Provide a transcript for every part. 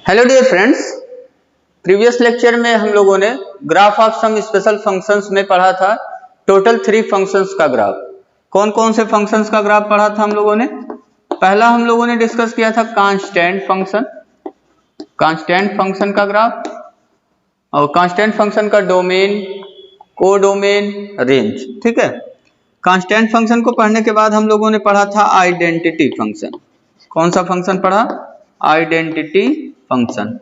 Hello dear friends, previous lecture में हम लोगों ने graph of some special functions में पढ़ा था टोटल 3 फंक्शंस का ग्राफ। कौन कौन से फंक्शंस का ग्राफ पढ़ा था हम लोगों ने? पहला हम लोगों ने डिस्कस किया था कांस्टेंट फंक्शन का ग्राफ, और कांस्टेंट फंक्शन का डोमेन, कोडोमेन, रेंज। ठीक है, कांस्टेंट फंक्शन को पढ़ने के बाद हम लोगों ने पढ़ा था आइडेंटिटी फंक्शन। कौन सा फंक्शन पढ़ा? Identity function.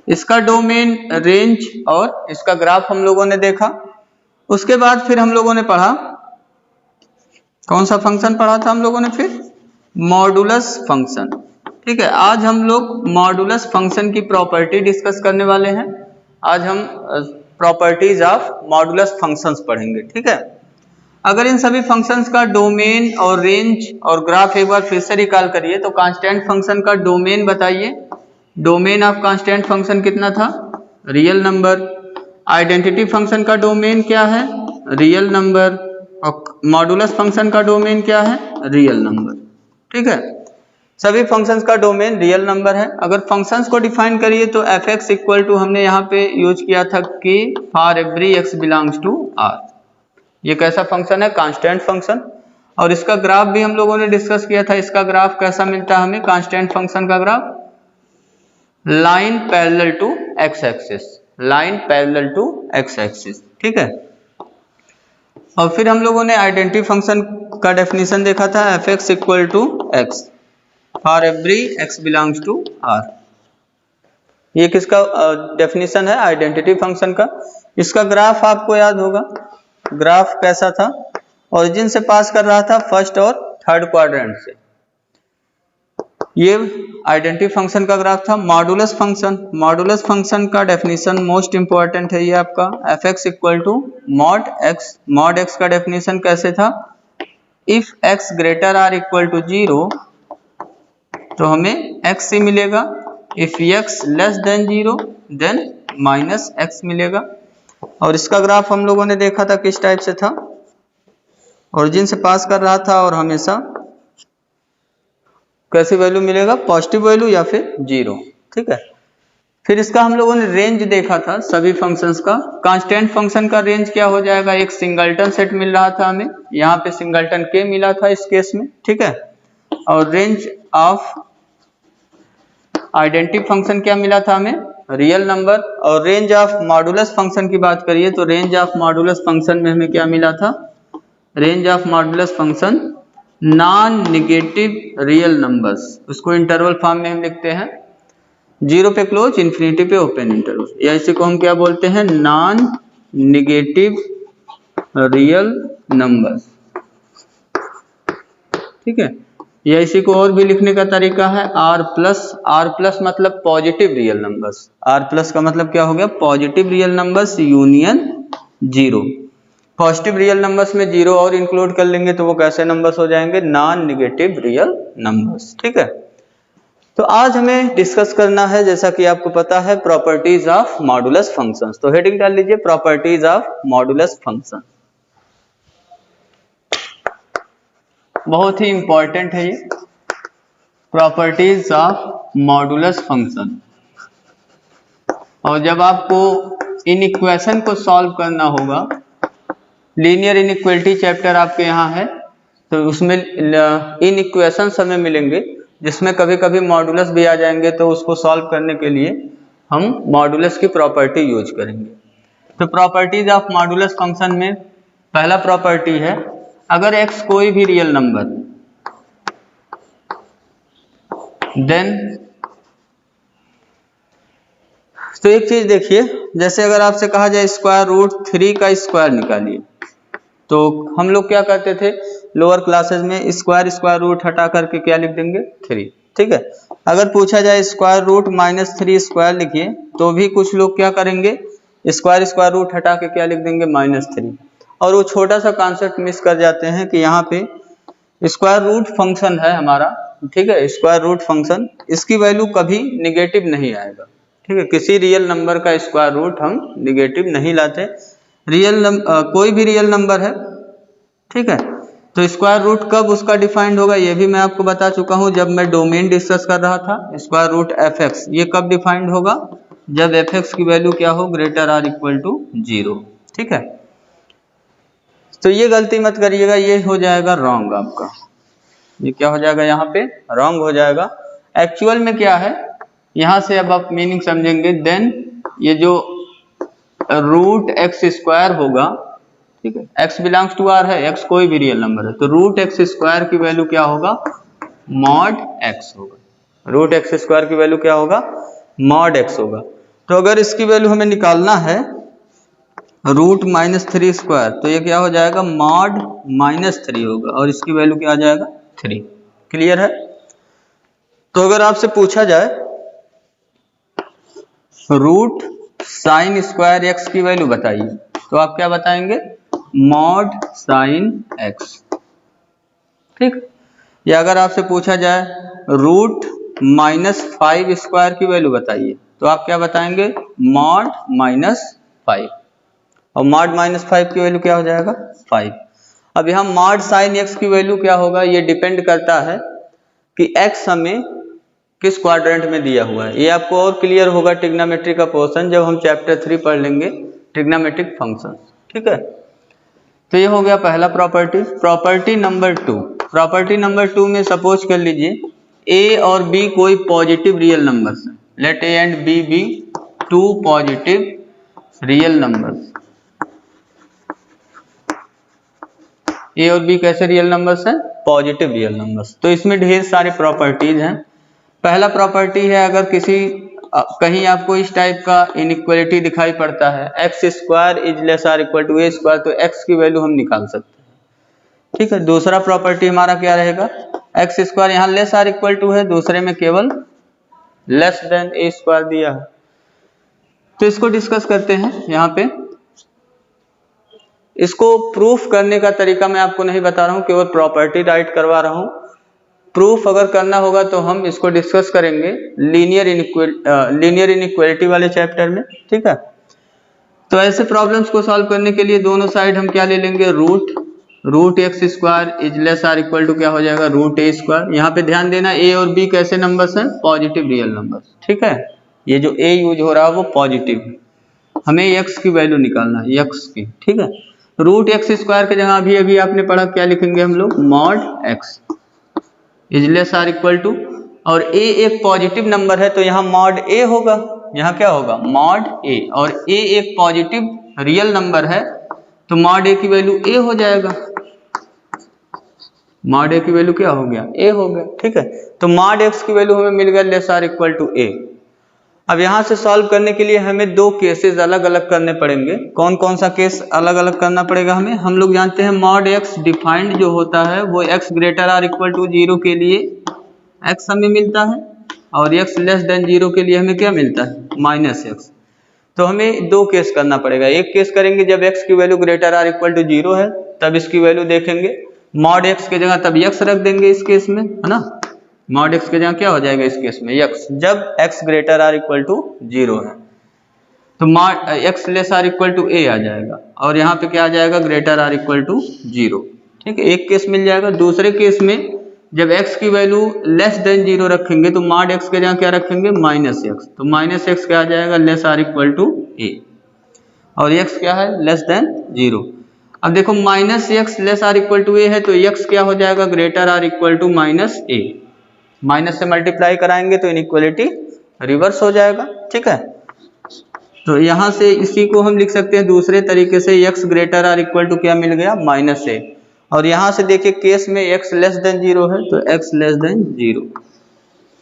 इसका डोमेन, रेंज और इसका ग्राफ हम लोगों ने देखा। उसके बाद फिर हम लोगों ने पढ़ा, कौन सा फंक्शन पढ़ा था हम लोगों ने? फिर मॉडुलस फंक्शन। ठीक है, आज हम लोग मॉडुलस फंक्शन की प्रॉपर्टी डिस्कस करने वाले हैं। आज हम प्रॉपर्टीज ऑफ मॉडुलस फंक्शंस पढ़ेंगे। ठीक है, अगर इन सभी फंक्शंस का डोमेन और रेंज और ग्राफ एक बार फिर से रिकॉल करिए तो कांस्टेंट फंक्शन का डोमेन बताइए। डोमेन ऑफ कांस्टेंट फंक्शन कितना था? Real number. आइडेंटिटी फंक्शन का डोमेन क्या है? Real number. और मॉडुलस फंक्शन का डोमेन क्या है? Real number. ठीक है, सभी फंक्शंस का डोमेन रियल नंबर है। अगर फंक्शंस को डिफाइन करिए तो एफ एक्स इक्वल टू हमने यहाँ पे यूज किया था कि for every X belongs to R. ये कैसा फंक्शन है? Constant function. और इसका ग्राफ भी हम लोगों ने डिस्कस किया था। इसका ग्राफ कैसा मिलता है हमें? कांस्टेंट फंक्शन का graph line parallel to X axis, line parallel to X axis. ठीक है, और फिर हम लोगों ने आइडेंटिटी फंक्शन का डेफिनेशन देखा था, F x equal to X for every X belongs to R. ये किसका डेफिनेशन है? आइडेंटिटी फंक्शन का। इसका ग्राफ आपको याद होगा, ग्राफ कैसा था? ओरिजिन से पास कर रहा था फर्स्ट और थर्ड क्वाड्रेंट से। ये आइडेंटिटी फंक्शन का ग्राफ था। मॉडुलस फंक्शन का डेफिनेशन मोस्ट इंपॉर्टेंट है ये आपका, F x equal to mod X. Mod X का डेफिनेशन कैसे था? If X greater or equal to 0 तो हमें एक्स ही मिलेगा। If X less than 0 then minus X मिलेगा। और इसका ग्राफ हम लोगों ने देखा था किस टाइप से था? ओरिजिन से पास कर रहा था और हमेशा कैसी वैल्यू मिलेगा? पॉजिटिव वैल्यू या फिर 0। ठीक है, फिर इसका हम लोगों ने रेंज देखा था सभी फंक्शंस का। कांस्टेंट फंक्शन का रेंज क्या हो जाएगा? एक सिंगलटन सेट मिल रहा था हमें, यहाँ पे सिंगलटन के मिला था इस केस में। ठीक है, और रेंज ऑफ आइडेंटिटी फंक्शन क्या मिला था हमें? Real number. और रेंज ऑफ मॉडुलस फंक्शन की बात करिए तो रेंज ऑफ मॉडुलस फंक्शन में हमें क्या मिला था? Range of modulus function non negative real numbers, उसको इंटरवल फॉर्म में हम लिखते हैं, 0 पे क्लोज, इन्फिनिटी पे ओपन इंटरवल। या इसी को हम क्या बोलते हैं? Non negative real numbers. ठीक है, या इसी को और भी लिखने का तरीका है आर प्लस मतलब positive real numbers. R plus का मतलब क्या हो गया? Positive real numbers union 0। Positive real numbers में 0 और इंक्लूड कर लेंगे तो वो कैसे नंबर्स हो जाएंगे? Non negative real numbers. ठीक है, तो आज हमें डिस्कस करना है, जैसा कि आपको पता है, प्रॉपर्टीज ऑफ मॉडुलस फंक्शंस। तो हेडिंग डाल लीजिए, प्रॉपर्टीज ऑफ मॉडुलस फंक्शन। बहुत ही इंपॉर्टेंट है ये, प्रॉपर्टीज ऑफ मॉडुलस फंक्शन। और जब आपको इन इक्वेशन को सॉल्व करना होगा, लीनियर इनइक्वालिटी चैप्टर आपके यहाँ है, तो उसमें इन इक्वेशंस हमें मिलेंगे जिसमें कभी कभी मॉडुलस भी आ जाएंगे, तो उसको सॉल्व करने के लिए हम मॉडुलस की प्रॉपर्टी यूज करेंगे। तो प्रॉपर्टीज ऑफ मॉडुलस फंक्शन में पहला प्रॉपर्टी है, अगर x कोई भी रियल नंबर देन, तो एक चीज देखिए, जैसे अगर आपसे कहा जाए स्क्वायर रूट 3 का स्क्वायर निकालिए, तो हम लोग क्या करते थे लोअर क्लासेस में? स्क्वायर रूट हटा करके क्या लिख देंगे? 3। ठीक है, अगर पूछा जाए स्क्वायर रूट -3 स्क्वायर लिखिए तो भी कुछ लोग क्या करेंगे? स्क्वायर रूट हटा के क्या लिख देंगे? -3। और वो छोटा सा कॉन्सेप्ट मिस कर जाते हैं कि यहाँ पे स्क्वायर रूट फंक्शन है हमारा। ठीक है, स्क्वायर रूट फंक्शन, इसकी वैल्यू कभी निगेटिव नहीं आएगा। ठीक है, किसी रियल नंबर का स्क्वायर रूट हम निगेटिव नहीं लाते। कोई भी रियल नंबर है, ठीक है, तो स्क्वायर रूट कब उसका डिफाइंड होगा ये भी मैं आपको बता चुका हूं जब मैं डोमेन डिस्कस कर रहा था। स्क्वायर रूट एफ एक्स ये कब डिफाइंड होगा, जब एफ एक्स की वैल्यू क्या हो, ग्रेटर आर इक्वल टू 0। ठीक है, तो ये गलती मत करिएगा, ये हो जाएगा रॉन्ग आपका। ये क्या हो जाएगा, यहाँ पे रॉन्ग हो जाएगा। एक्चुअल में क्या है, यहां से अब आप मीनिंग समझेंगे। देन ये जो रूट एक्स स्क्वायर होगा, ठीक है, x बिलोंग्स टू r है, x कोई भी रियल नंबर है, तो रूट एक्स स्क्वायर की वैल्यू क्या होगा, मॉड x होगा। रूट एक्स स्क्वायर की वैल्यू क्या होगा, मॉड x होगा। तो अगर इसकी वैल्यू हमें निकालना है रूट -3 स्क्वायर, तो ये क्या हो जाएगा, मॉड -3 होगा, और इसकी वैल्यू क्या आ जाएगा, 3। क्लियर है। तो अगर आपसे पूछा जाए रूट साइन स्क्वायर x की वैल्यू बताइए, तो आप क्या बताएंगे, मॉड साइन x। ठीक, या अगर आपसे पूछा जाए रूट -5 स्क्वायर की वैल्यू बताइए, तो आप क्या बताएंगे, मॉड -5, और मॉड -5 की वैल्यू क्या हो जाएगा, 5। अब यहाँ मॉड साइन x की वैल्यू क्या होगा, ये डिपेंड करता है कि x हमें किस क्वाड्रेंट में दिया हुआ है। ये आपको और क्लियर होगा ट्रिग्नोमेट्री का पोर्शन जब हम चैप्टर 3 पढ़ लेंगे, ट्रिग्नोमेट्रिक फंक्शन। ठीक है, तो ये हो गया पहला property. Property number 2, property number 2 में सपोज कर लीजिए a और b कोई पॉजिटिव रियल नंबर्स हैं। Let a and b be 2 positive real numbers. a और b कैसे रियल नंबर्स हैं, पॉजिटिव रियल नंबर्स। तो इसमें ढेर सारे प्रॉपर्टीज हैं। पहला प्रॉपर्टी है, अगर किसी कहीं आपको इस टाइप का इनइक्वालिटी दिखाई पड़ता है, X square is less or equal to A square, तो एक्स की वैल्यू हम निकाल सकते हैं। ठीक है, दूसरा प्रॉपर्टी हमारा क्या रहेगा, एक्स स्क्वायर यहाँ लेस आर इक्वल टू है, दूसरे में केवल लेस देन ए स्क्वायर दिया है। तो इसको डिस्कस करते हैं। यहाँ पे इसको प्रूफ करने का तरीका मैं आपको नहीं बता रहा हूँ, केवल प्रॉपर्टी राइट करवा रहा हूँ। प्रूफ अगर करना होगा तो हम इसको डिस्कस करेंगे लीनियर इनइक्वालिटी वाले चैप्टर में। ठीक है, तो ऐसे प्रॉब्लम्स को सॉल्व करने के लिए दोनों साइड हम क्या ले लेंगे, root X square is less or equal to क्या हो जाएगा, रूट ए स्क्वायर। यहाँ पे ध्यान देना ए और बी कैसे नंबर्स हैं, पॉजिटिव रियल नंबर्स। ठीक है, ये जो ए यूज हो रहा है वो पॉजिटिव है, हमें एक्स की वैल्यू निकालना है, एक्स की। ठीक है, रूट एक्स स्क्वायर की जगह अभी आपने पढ़ा क्या लिखेंगे हम लोग, mod X is less or equal to, और a एक पॉजिटिव नंबर है तो यहाँ मॉड a होगा, यहाँ क्या होगा, मॉड a, और a एक पॉजिटिव रियल नंबर है तो मॉड a की वैल्यू a हो जाएगा। मॉड a की वैल्यू क्या हो गया, a हो गया। ठीक है, तो मॉड x की वैल्यू हमें मिल गया less or equal to a। अब यहाँ से सॉल्व करने के लिए हमें दो केसेस अलग अलग करने पड़ेंगे। कौन कौन सा केस अलग अलग करना पड़ेगा हमें, हम लोग जानते हैं मॉड x डिफाइंड जो होता है वो x greater or equal to 0 के लिए x हमें मिलता है, और x लेस देन 0 के लिए हमें क्या मिलता है, -x। तो हमें दो केस करना पड़ेगा। एक केस करेंगे जब x की value greater or equal to 0 है, तब इसकी वैल्यू देखेंगे, मॉड x की जगह तब x रख देंगे इस केस में, है ना। मॉड x की जगह क्या हो जाएगा इस केस में, x, जब x greater or equal to 0 है तो mod x less or equal to a आ जाएगा, और यहाँ पे क्या आ जाएगा, ग्रेटर आर इक्वल टू 0। ठीक है, एक केस मिल जाएगा। दूसरे केस में जब x की वैल्यू लेस देन 0 रखेंगे तो मॉड x के जगह क्या रखेंगे, -x, तो -x क्या आ जाएगा, less or equal to a, और x क्या है, लेस देन 0। अब देखो -x less or equal to a है तो x क्या हो जाएगा, greater or equal to -a, minus से मल्टीप्लाई कराएंगे तो इनइक्वालिटी रिवर्स हो जाएगा। ठीक है, तो यहां से इसी को हम लिख सकते हैं दूसरे तरीके से, x greater or equal to क्या मिल गया, -a, और यहां से देखिए केस में x लेस देन 0 है तो x लेस देन 0,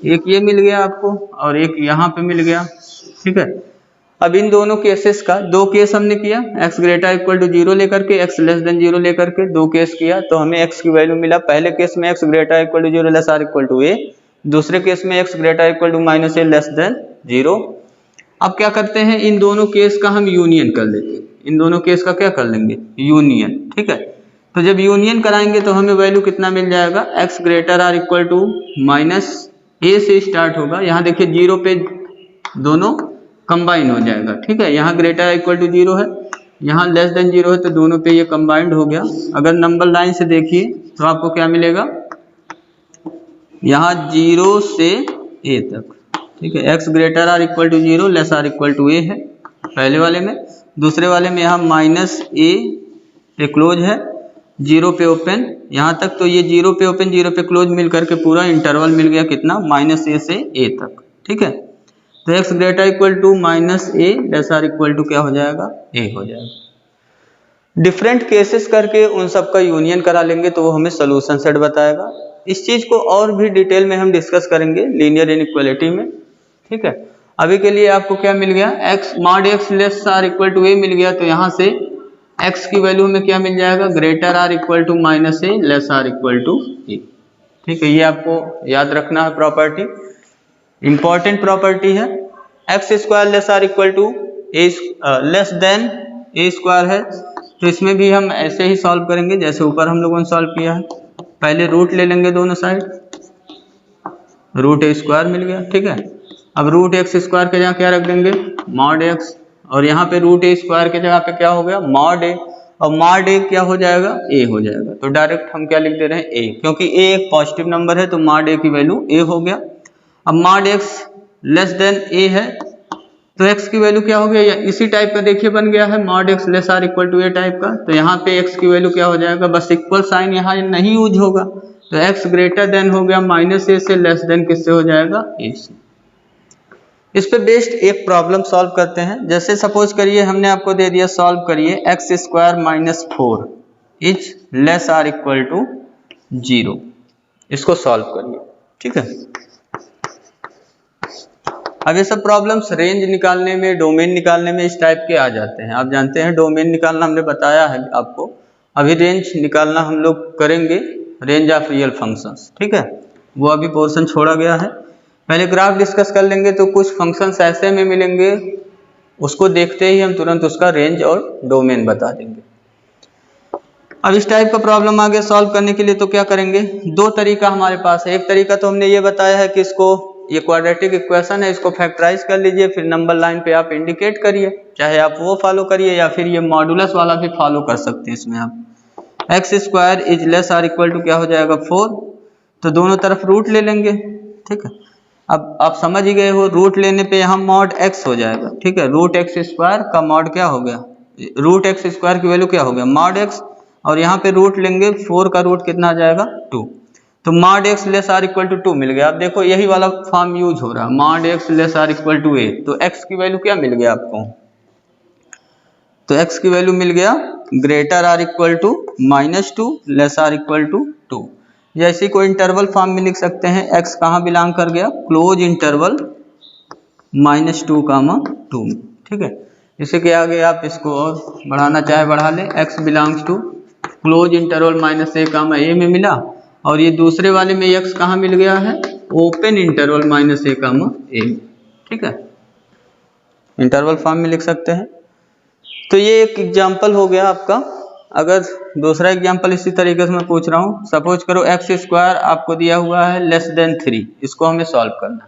एक ये मिल गया आपको और एक यहाँ पे मिल गया। ठीक है, अब इन दोनों केसेस का दो केस हमने किया, x ग्रेटर इक्वल टू 0 लेकर के, x लेस देन 0 लेकर के, दो केस किया तो हमें x की वैल्यू मिला। पहले केस में x greater equal to 0 less or equal to a, दूसरे केस में x greater equal to -a less than 0। अब क्या करते हैं, इन दोनों केस का हम यूनियन कर लेते हैं। इन दोनों केस का क्या कर लेंगे, यूनियन। ठीक है, तो जब यूनियन कराएंगे तो हमें वैल्यू कितना मिल जाएगा, x greater or equal to -a से स्टार्ट होगा, यहाँ देखिए 0 पे दोनों कंबाइन हो जाएगा। ठीक है, यहाँ ग्रेटर इक्वल टू 0 है, यहाँ लेस देन 0 है, तो दोनों पे ये कंबाइंड हो गया। अगर नंबर लाइन से देखिए तो आपको क्या मिलेगा, यहाँ 0 से a तक, ठीक है। x greater or equal to 0 less or equal to a है पहले वाले में। दूसरे वाले में यहाँ माइनस a पे क्लोज है, 0 पे ओपन यहाँ तक। तो ये 0 पे ओपन 0 पे क्लोज मिल करके पूरा इंटरवल मिल गया कितना, माइनस a से a तक, ठीक है। तो x greater equal to minus a less or equal to क्या हो जाएगा, a हो जाएगा। डिफरेंट केसेस करके उन सब का यूनियन करा लेंगे तो वो हमें सोल्यूशन सेट बताएगा। इस चीज को और भी डिटेल में हम डिस्कस करेंगे लीनियर इनइक्वालिटी में, ठीक है। अभी के लिए आपको क्या मिल गया, x mod x less or equal to a मिल गया। तो यहाँ से x की वैल्यू में क्या मिल जाएगा, greater or equal to minus a less or equal to a, ठीक है। ये आपको याद रखना है प्रॉपर्टी, इंपॉर्टेंट प्रॉपर्टी है। X square less or equal to A less than A square है, तो इसमें भी हम ऐसे ही सॉल्व करेंगे जैसे ऊपर हम लोगों ने सॉल्व किया है। पहले रूट ले लेंगे दोनों साइड, रूट ए स्क्वायर मिल गया, ठीक है। अब रूट एक्स स्क्वायर के जगह क्या रख देंगे, मॉड एक्स, और यहाँ पे रूट ए स्क्वायर के जगह पे क्या हो गया, मॉड ए, और मॉड ए क्या हो जाएगा, ए हो जाएगा। तो डायरेक्ट हम क्या लिख दे रहे हैं, ए, क्योंकि ए एक पॉजिटिव नंबर है तो मॉड ए की वैल्यू ए हो गया। अब मॉड एक्स लेस देन ए है तो x की वैल्यू क्या हो गया, या इसी टाइप का देखिए बन गया है mod x less or equal to A type का। तो यहाँ पे x की वैल्यू क्या हो जाएगा, बस इक्वल साइन यहाँ नहीं यूज होगा, तो x ग्रेटर देन हो गया माइनस ए से, लेस देन किससे हो जाएगा, ए से। इस पे बेस्ड एक प्रॉब्लम सॉल्व करते हैं। जैसे सपोज करिए हमने आपको दे दिया, सॉल्व करिए X square minus 4 is less or equal to 0, इसको सॉल्व करिए, ठीक है। अब ये सब प्रॉब्लम्स रेंज निकालने में, डोमेन निकालने में इस टाइप के आ जाते हैं। आप जानते हैं डोमेन निकालना हमने बताया है आपको, अभी रेंज निकालना हम लोग करेंगे, रेंज ऑफ रियल फंक्शंस, ठीक है। वो अभी पोर्शन छोड़ा गया है, पहले ग्राफ डिस्कस कर लेंगे। तो कुछ फंक्शंस ऐसे में मिलेंगे, उसको देखते ही हम तुरंत उसका रेंज और डोमेन बता देंगे। अब इस टाइप का प्रॉब्लम आगे सॉल्व करने के लिए तो क्या करेंगे, दो तरीका हमारे पास है। एक तरीका तो हमने ये बताया है कि इसको, ये क्वाड्रेटिक इक्वेशन है, इसको फैक्टराइज कर लीजिए, फिर नंबर लाइन पे आप इंडिकेट करिए, चाहे आप वो फॉलो करिए या फिर ये मॉडुलस वाला भी फॉलो कर सकते हैं। इसमें आप X square is less or equal to क्या हो जाएगा 4, तो दोनों तरफ रूट ले लेंगे, ठीक है। अब आप समझ ही गए हो, रूट लेने पे यहाँ मॉड एक्स हो जाएगा, ठीक है। रूट एक्स स्क्वायर का मॉड क्या हो गया, रूट एक्स स्क्वायर की वैल्यू क्या हो गया, मॉड एक्स, और यहाँ पे रूट लेंगे 4 का रूट कितना आ जाएगा 2, तो mod x less or equal to 2 मिल गया। अब देखो यही वाला फॉर्म यूज हो रहा है, mod x less or equal to a, तो एक्स की वैल्यू क्या मिल गया आपको, तो एक्स की वैल्यू मिल गया greater or equal to -2 less or equal to 2। जैसे कोई इंटरवल फॉर्म में लिख सकते हैं, एक्स कहाँ बिलोंग कर गया, क्लोज इंटरवल -2, ठीक है। इसी के आगे आप इसको और बढ़ाना चाहे बढ़ा ले, X belongs to close interval -a, में मिला, और ये दूसरे वाले में x कहाँ मिल गया है, ओपन इंटरवल -a, ठीक है। इंटरवल फॉर्म में लिख सकते हैं। तो ये एक एग्जांपल हो गया आपका। अगर दूसरा एग्जांपल इसी तरीके से मैं पूछ रहा हूँ, सपोज करो एक्स स्क्वायर आपको दिया हुआ है लेस देन 3, इसको हमें सॉल्व करना।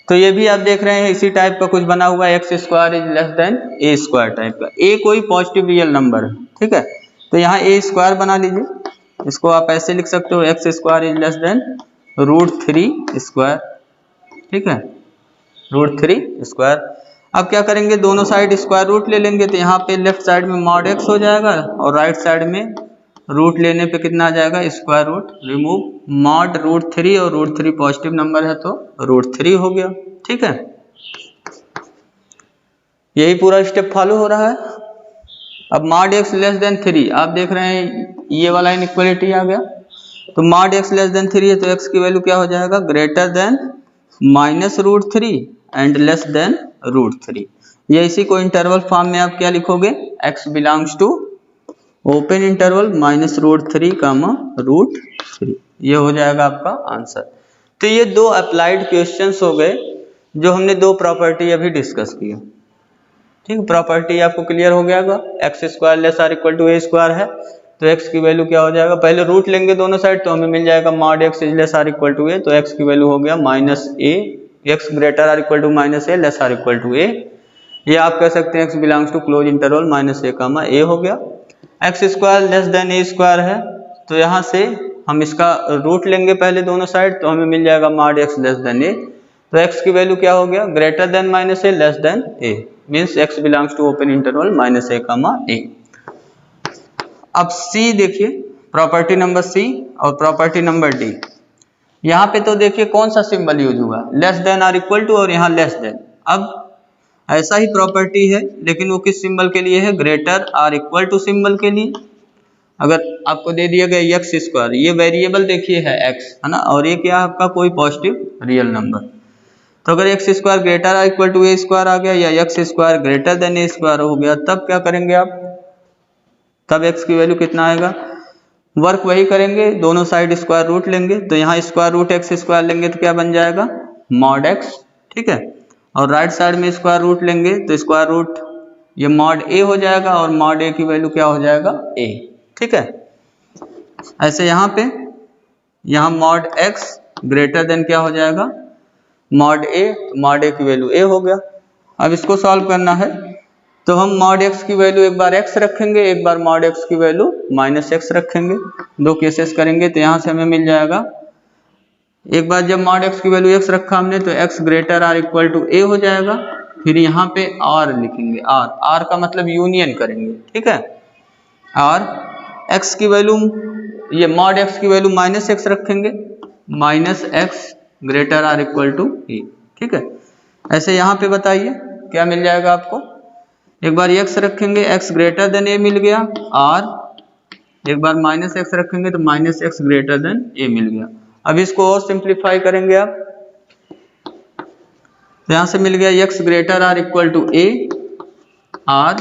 तो ये भी आप देख रहे हैं इसी टाइप का कुछ बना हुआ है, X square is less than A square type का। ए कोई पॉजिटिव रियल नंबर है, ठीक है। तो यहाँ ए स्क्वायर बना लीजिए, इसको आप ऐसे लिख सकते हो, x square is less than √3 square, ठीक है, √3 स्क्वायर। अब क्या करेंगे, दोनों साइड स्क्वायर रूट ले लेंगे, तो यहाँ पे लेफ्ट साइड में मॉड एक्स हो जाएगा और राइट साइड में रूट लेने पे कितना आ जाएगा, स्क्वायर रूट, रिमूव मॉड √3, और √3 पॉजिटिव नंबर है तो √3 हो गया, ठीक है। यही पूरा स्टेप फॉलो हो रहा है। अब मॉड एक्स लेस देन 3, आप देख रहे हैं ये वाला इनइक्वालिटी आ गया, तो मॉड एक्स लेस देन 3 है तो एक्स की वैल्यू क्या हो जाएगा, greater than -√3 and less than √3। ये इसी को इंटरवल फॉर्म में आप क्या लिखोगे, x belongs to open interval -√3, √3, ये हो जाएगा आपका आंसर। तो ये दो अप्लाइड क्वेश्चंस हो गए जो हमने दो प्रॉपर्टी अभी डिस्कस की, ठीक। प्रॉपर्टी आपको क्लियर हो गया होगा, X square less or equal to A square है, तो x की वैल्यू क्या हो जाएगा, पहले रूट लेंगे दोनों साइड तो हमें मिल जाएगा mod x is less or equal to a, तो x की वैल्यू हो गया -a, x greater or equal to -a less or equal to a। ये आप कह सकते हैं x belongs to close interval -a, a हो गया। एक्स स्क्वायर लेस देन ए स्क्वायर है तो यहाँ से हम इसका रूट लेंगे पहले दोनों साइड, तो हमें मिल जाएगा mod x less than a। तो x की वैल्यू क्या हो गया, greater than minus A less than a, means x belongs to open interval minus A comma a। अब c देखिए, प्रॉपर्टी नंबर c और प्रॉपर्टी नंबर d। यहाँ पे तो देखिए कौन सा सिंबल यूज हुआ, लेस देन और इक्वल टू, और यहाँ लेस देन। अब ऐसा ही प्रॉपर्टी है लेकिन वो किस सिंबल के लिए है, ग्रेटर और इक्वल टू सिंबल के लिए। अगर आपको दे दिया गया एक्स स्क्वायर, ये वेरिएबल देखिए है x, है ना, और ये क्या आपका कोई पॉजिटिव रियल नंबर, तो अगर एक्स स्क्वायर ग्रेटर और इक्वल टू ए स्क्वायर आ गया या एक्स स्क्वायर ग्रेटर देन ए स्क्वायर हो गया, तब क्या करेंगे आप, तब x की वैल्यू कितना आएगा, वर्क वही करेंगे, दोनों साइड स्क्वायर रूट लेंगे, तो यहाँ स्क्वायर रूट एक्स स्क्वायर लेंगे तो क्या बन जाएगा, मॉड x, ठीक है, और राइट साइड में स्क्वायर रूट लेंगे तो स्क्वायर रूट ये मॉड a हो जाएगा, और मॉड a की वैल्यू क्या हो जाएगा, a, ठीक है। ऐसे यहाँ पे, यहाँ मॉड x ग्रेटर देन क्या हो जाएगा, मॉड a, तो मॉड a की वैल्यू a हो गया। अब इसको सॉल्व करना है तो हम मॉड x की वैल्यू एक बार x रखेंगे, एक बार मॉड x की वैल्यू माइनस x रखेंगे, दो केसेस करेंगे, तो यहाँ से हमें मिल जाएगा, एक बार जब मॉड x की वैल्यू x रखा हमने तो x ग्रेटर और इक्वल टू a हो जाएगा, फिर यहाँ पे r लिखेंगे, r का मतलब यूनियन करेंगे, ठीक है, और x की वैल्यू, ये मॉड x की वैल्यू माइनस x रखेंगे, माइनस x ग्रेटर और इक्वल टू a, ठीक है। ऐसे यहाँ पे बताइए क्या मिल जाएगा आपको, एक बार x रखेंगे x ग्रेटर देन a मिल गया, और एक बार माइनस x रखेंगे तो minus x greater then a मिल गया। अब इसको और सिंप्लीफाई करेंगे आप, तो यहाँ से मिल गया x ग्रेटर और इक्वल टू a, और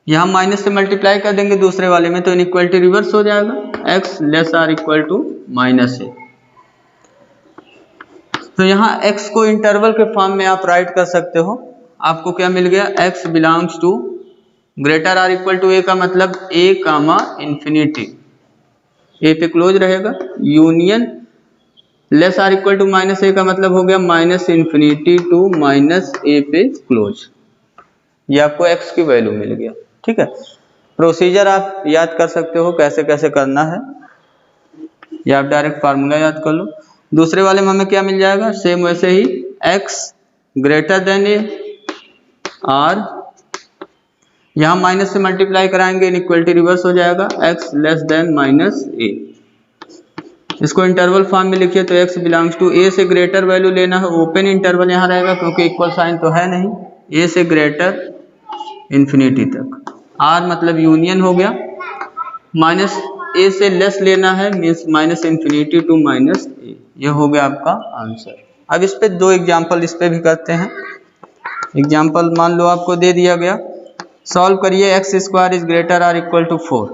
यहाँ माइनस से मल्टीप्लाई कर देंगे दूसरे वाले में तो इनइक्वालिटी रिवर्स हो जाएगा, x लेस और इक्वल टू माइनस a। तो यहाँ x को इंटरवल के फॉर्म में आप राइट कर सकते हो, आपको क्या मिल गया, x बिलोंग्स टू ग्रेटर और इक्वल टू a का मतलब a कामा इंफिनिटी, a पे क्लोज रहेगा, यूनियन लेस और इक्वल टू माइनस a का मतलब हो गया minus infinity to minus a पे क्लोज। ये आपको x की वैल्यू मिल गया, ठीक है। प्रोसीजर आप याद कर सकते हो कैसे कैसे करना है, या आप डायरेक्ट फार्मूला याद कर लो। दूसरे वाले में हमें क्या मिल जाएगा, सेम वैसे ही x ग्रेटर देन a, और यहाँ माइनस से मल्टीप्लाई कराएंगे इनइक्वालिटी रिवर्स हो जाएगा, x less then minus a। इसको इंटरवल फॉर्म में लिखिए तो x बिलोंग्स टू a से ग्रेटर वैल्यू लेना है, ओपन इंटरवल यहाँ रहेगा क्योंकि इक्वल साइन तो है नहीं, a से ग्रेटर इंफिनिटी तक, r मतलब यूनियन हो गया, माइनस a से लेस लेना है means minus infinity to minus a, ये हो गया आपका आंसर। अब इस पे दो एग्जाम्पल इस पे भी करते हैं। एग्जाम्पल मान लो आपको दे दिया गया, सॉल्व करिए x स्क्वायर इज ग्रेटर और इक्वल टू 4,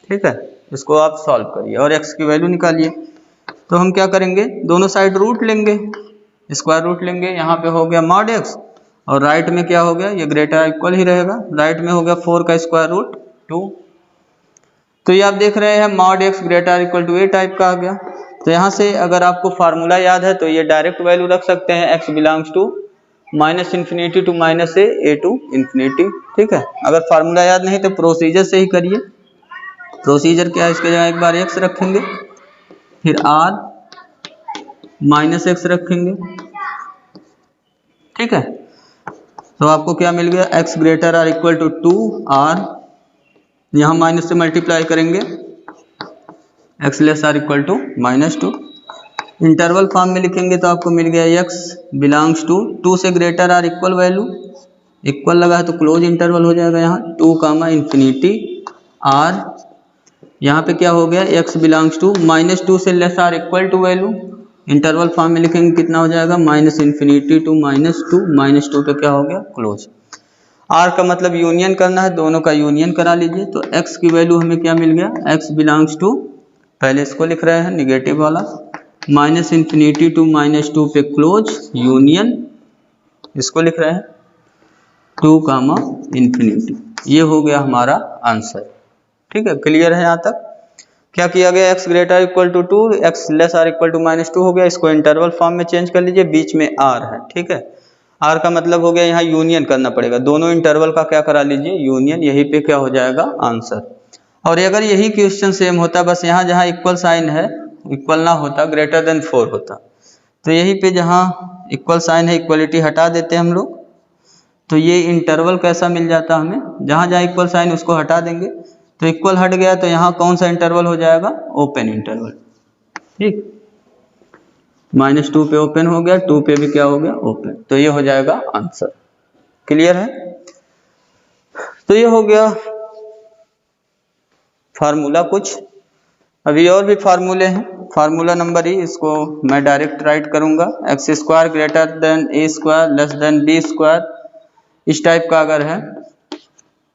ठीक है, इसको आप सॉल्व करिए और x की वैल्यू निकालिए। तो हम क्या करेंगे, दोनों साइड रूट लेंगे, स्क्वायर रूट लेंगे, यहाँ पे हो गया मॉड x, और राइट में क्या हो गया, ये ग्रेटर इक्वल ही रहेगा, राइट में हो गया 4 का स्क्वायर रूट 2। तो ये आप देख रहे हैं mod x greater equal to a type का आ गया। तो यहाँ से अगर आपको फार्मूला याद है तो ये डायरेक्ट वैल्यू रख सकते हैं, x belongs to minus infinity to minus a to infinity, ठीक है। अगर फार्मूला याद नहीं तो प्रोसीजर से ही करिए। प्रोसीजर क्या है, इसके जगह एक बार x रखेंगे, फिर r माइनस x रखेंगे, ठीक है। तो आपको क्या मिल गया, x ग्रेटर और इक्वल टू 2, और यहाँ माइनस से मल्टीप्लाई करेंगे x लेस और equal to minus 2। Interval form में लिखेंगे तो आपको मिल गया x बिलोंग्स टू 2 से ग्रेटर और इक्वल वैल्यू, इक्वल लगा है तो क्लोज इंटरवल हो जाएगा यहाँ 2 कामा इंफिनिटी, और यहाँ पे क्या हो गया, x बिलोंग्स टू माइनस 2 से लेस और equal to value, interval form में लिखेंगे कितना हो जाएगा, minus infinity to minus 2, minus 2 पे क्या हो गया, क्लोज। r का मतलब यूनियन करना है, दोनों का यूनियन करा लीजिए। तो x की वैल्यू हमें क्या मिल गया, x बिलोंग्स टू, पहले इसको लिख रहे हैं निगेटिव वाला, माइनस इन्फिनिटी टू माइनस 2 पे क्लोज, यूनियन इसको लिख रहे हैं 2 कामा इन्फिनिटी। ये हो गया हमारा आंसर, ठीक है। क्लियर है यहाँ तक? क्या किया गया, x greater equal to 2, x less और इक्वल टू माइनस 2 हो गया, इसको इंटरवल फॉर्म में चेंज कर लीजिए, बीच में r है, ठीक है। r का मतलब हो गया यहाँ यूनियन करना पड़ेगा, दोनों इंटरवल का क्या करा लीजिए, यूनियन, यही पे क्या हो जाएगा आंसर। और अगर यही क्वेश्चन सेम होता, बस यहाँ जहाँ इक्वल साइन है इक्वल ना होता, ग्रेटर देन 4 होता, तो यहीं पे जहाँ इक्वल साइन है इक्वलिटी हटा देते हम लोग, तो ये इंटरवल कैसा मिल जाता हमें, जहाँ जहाँ इक्वल साइन उसको हटा देंगे, तो इक्वल हट गया तो यहाँ कौन सा इंटरवल हो जाएगा, ओपन इंटरवल। ठीक, -2 पे ओपन हो गया, 2 पे भी क्या हो गया, ओपन, तो ये हो जाएगा आंसर। क्लियर है? तो ये हो गया फार्मूला कुछ। अभी और भी फार्मूले हैं। फार्मूला नंबर ई, इसको मैं डायरेक्ट राइट करूंगा, x² greater than a² less than b², इस टाइप का अगर है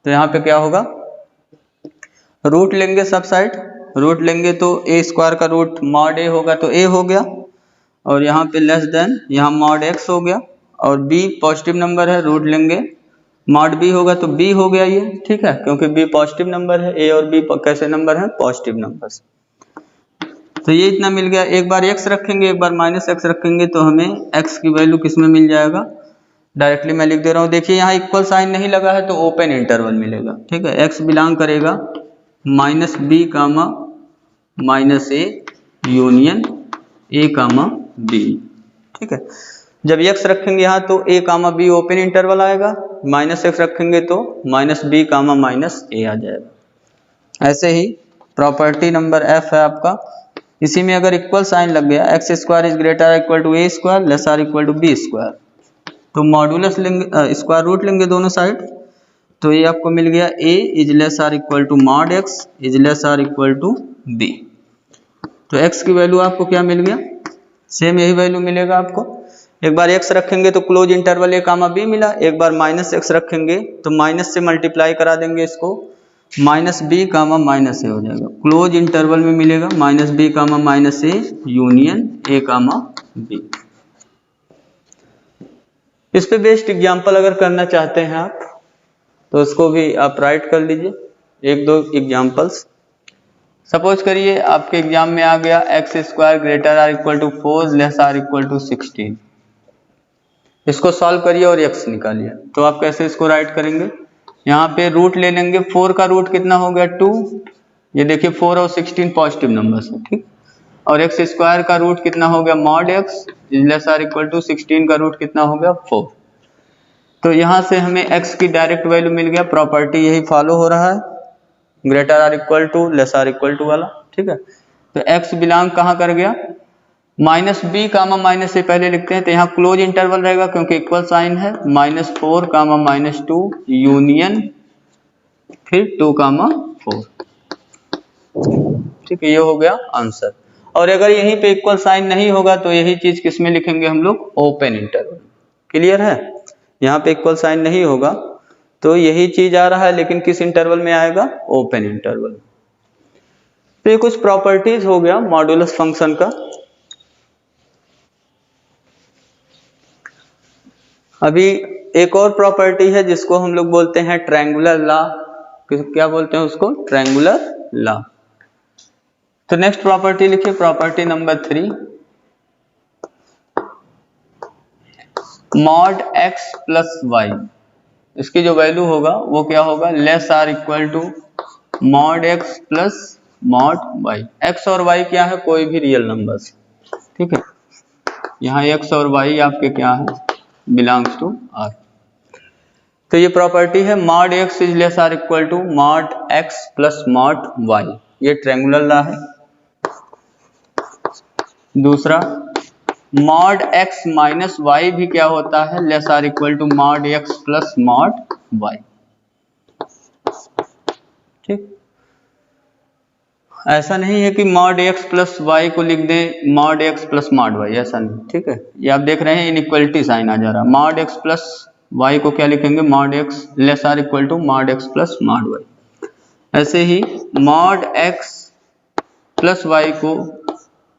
तो यहाँ पे क्या होगा, रूट लेंगे सब साइड, रूट लेंगे तो a² का रूट मॉड a होगा तो a हो गया, और यहाँ पे लेस देन यहाँ मॉड x हो गया, और b पॉजिटिव नंबर है, रूट लेंगे मॉड b होगा तो b हो गया ये। ठीक है, क्योंकि b पॉजिटिव नंबर है, a और b कैसे नंबर है, पॉजिटिव नंबर। तो ये इतना मिल गया। एक बार x रखेंगे, एक बार -x रखेंगे, तो हमें x की वैल्यू किस में मिल जाएगा, डायरेक्टली मैं लिख दे रहा हूँ। देखिए यहाँ इक्वल साइन नहीं लगा है तो ओपन इंटरवल मिलेगा। ठीक है, x बिलोंग करेगा -b comma -a union a comma b। ठीक है, जब x रखेंगे यहाँ तो a comma b open interval आएगा, -x रखेंगे तो -b कामा -a आ जाएगा। ऐसे ही प्रॉपर्टी नंबर f है आपका, इसी में अगर इक्वल साइन लग गया, x² is greater equal to a² less or equal to b², तो मॉडुलस लेंगे, स्क्वायर रूट लेंगे दोनों साइड, तो ये आपको मिल गया a is less or equal to mod x is less or equal to b। तो x की वैल्यू आपको क्या मिल गया, सेम यही वैल्यू मिलेगा आपको। एक बार x रखेंगे तो close interval a comma b मिला, एक बार -x रखेंगे तो माइनस से मल्टीप्लाई करा देंगे इसको, -b कामा -a हो जाएगा, क्लोज इंटरवल में मिलेगा -b comma -a union a comma b। इस पे बेस्ड एग्जांपल अगर करना चाहते हैं आप तो उसको भी आप राइट कर लीजिए, एक दो एग्जांपल्स। सपोज करिए आपके एग्जाम में आ गया x² greater or equal to 4 less or equal to 16, इसको सॉल्व करिए और x निकालिए। तो आप कैसे इसको राइट करेंगे, यहाँ पे रूट ले लेंगे, 4 का रूट कितना हो गया 2, ये देखिए 4 और 16 पॉजिटिव नंबर्स है। ठीक, और x² का रूट कितना हो गया mod x is less or equal to 16 का रूट कितना हो गया 4। तो यहाँ से हमें x की डायरेक्ट वैल्यू मिल गया, प्रॉपर्टी यही फॉलो हो रहा है, greater or equal to less or equal to वाला। ठीक है, तो x बिलोंग कहाँ कर गया, -b कामा -a पहले लिखते हैं, तो यहाँ क्लोज इंटरवल रहेगा क्योंकि इक्वल साइन है, -4 कामा -2 यूनियन फिर 2 कामा 4। ठीक है, ये हो गया आंसर। और अगर यहीं पे इक्वल साइन नहीं होगा तो यही चीज किस में लिखेंगे हम लोग, ओपन इंटरवल। क्लियर है, यहाँ पे इक्वल साइन नहीं होगा तो यही चीज आ रहा है, लेकिन किस इंटरवल में आएगा, ओपन इंटरवल। तो ये कुछ प्रॉपर्टीज हो गया मॉडुलस फंक्शन का। अभी एक और प्रॉपर्टी है जिसको हम लोग बोलते हैं ट्रायंगुलर लॉ। क्या बोलते हैं उसको, ट्रायंगुलर लॉ। तो नेक्स्ट प्रॉपर्टी लिखिए, property number 3, mod x plus y, इसकी जो वैल्यू होगा वो क्या होगा, less or equal to mod x plus mod y। x और y क्या है, कोई भी रियल नंबर्स। ठीक है, यहाँ x और y आपके क्या है, बिलोंग्स टू r। तो ये प्रॉपर्टी है mod x is less or equal to mod x plus mod y, ये ट्रायंगुलर लॉ है। दूसरा, मॉड x माइनस वाई भी क्या होता है, less or equal to mod x plus mod y। ठीक, ऐसा नहीं है कि मॉड x प्लस वाई को लिख दें mod x plus mod y, ऐसा नहीं। ठीक है, ये आप देख रहे हैं इनइक्वलिटी साइन आ जा रहा है, मॉड x प्लस वाई को क्या लिखेंगे, mod x less or equal to mod x plus mod y। ऐसे ही मॉड x प्लस वाई को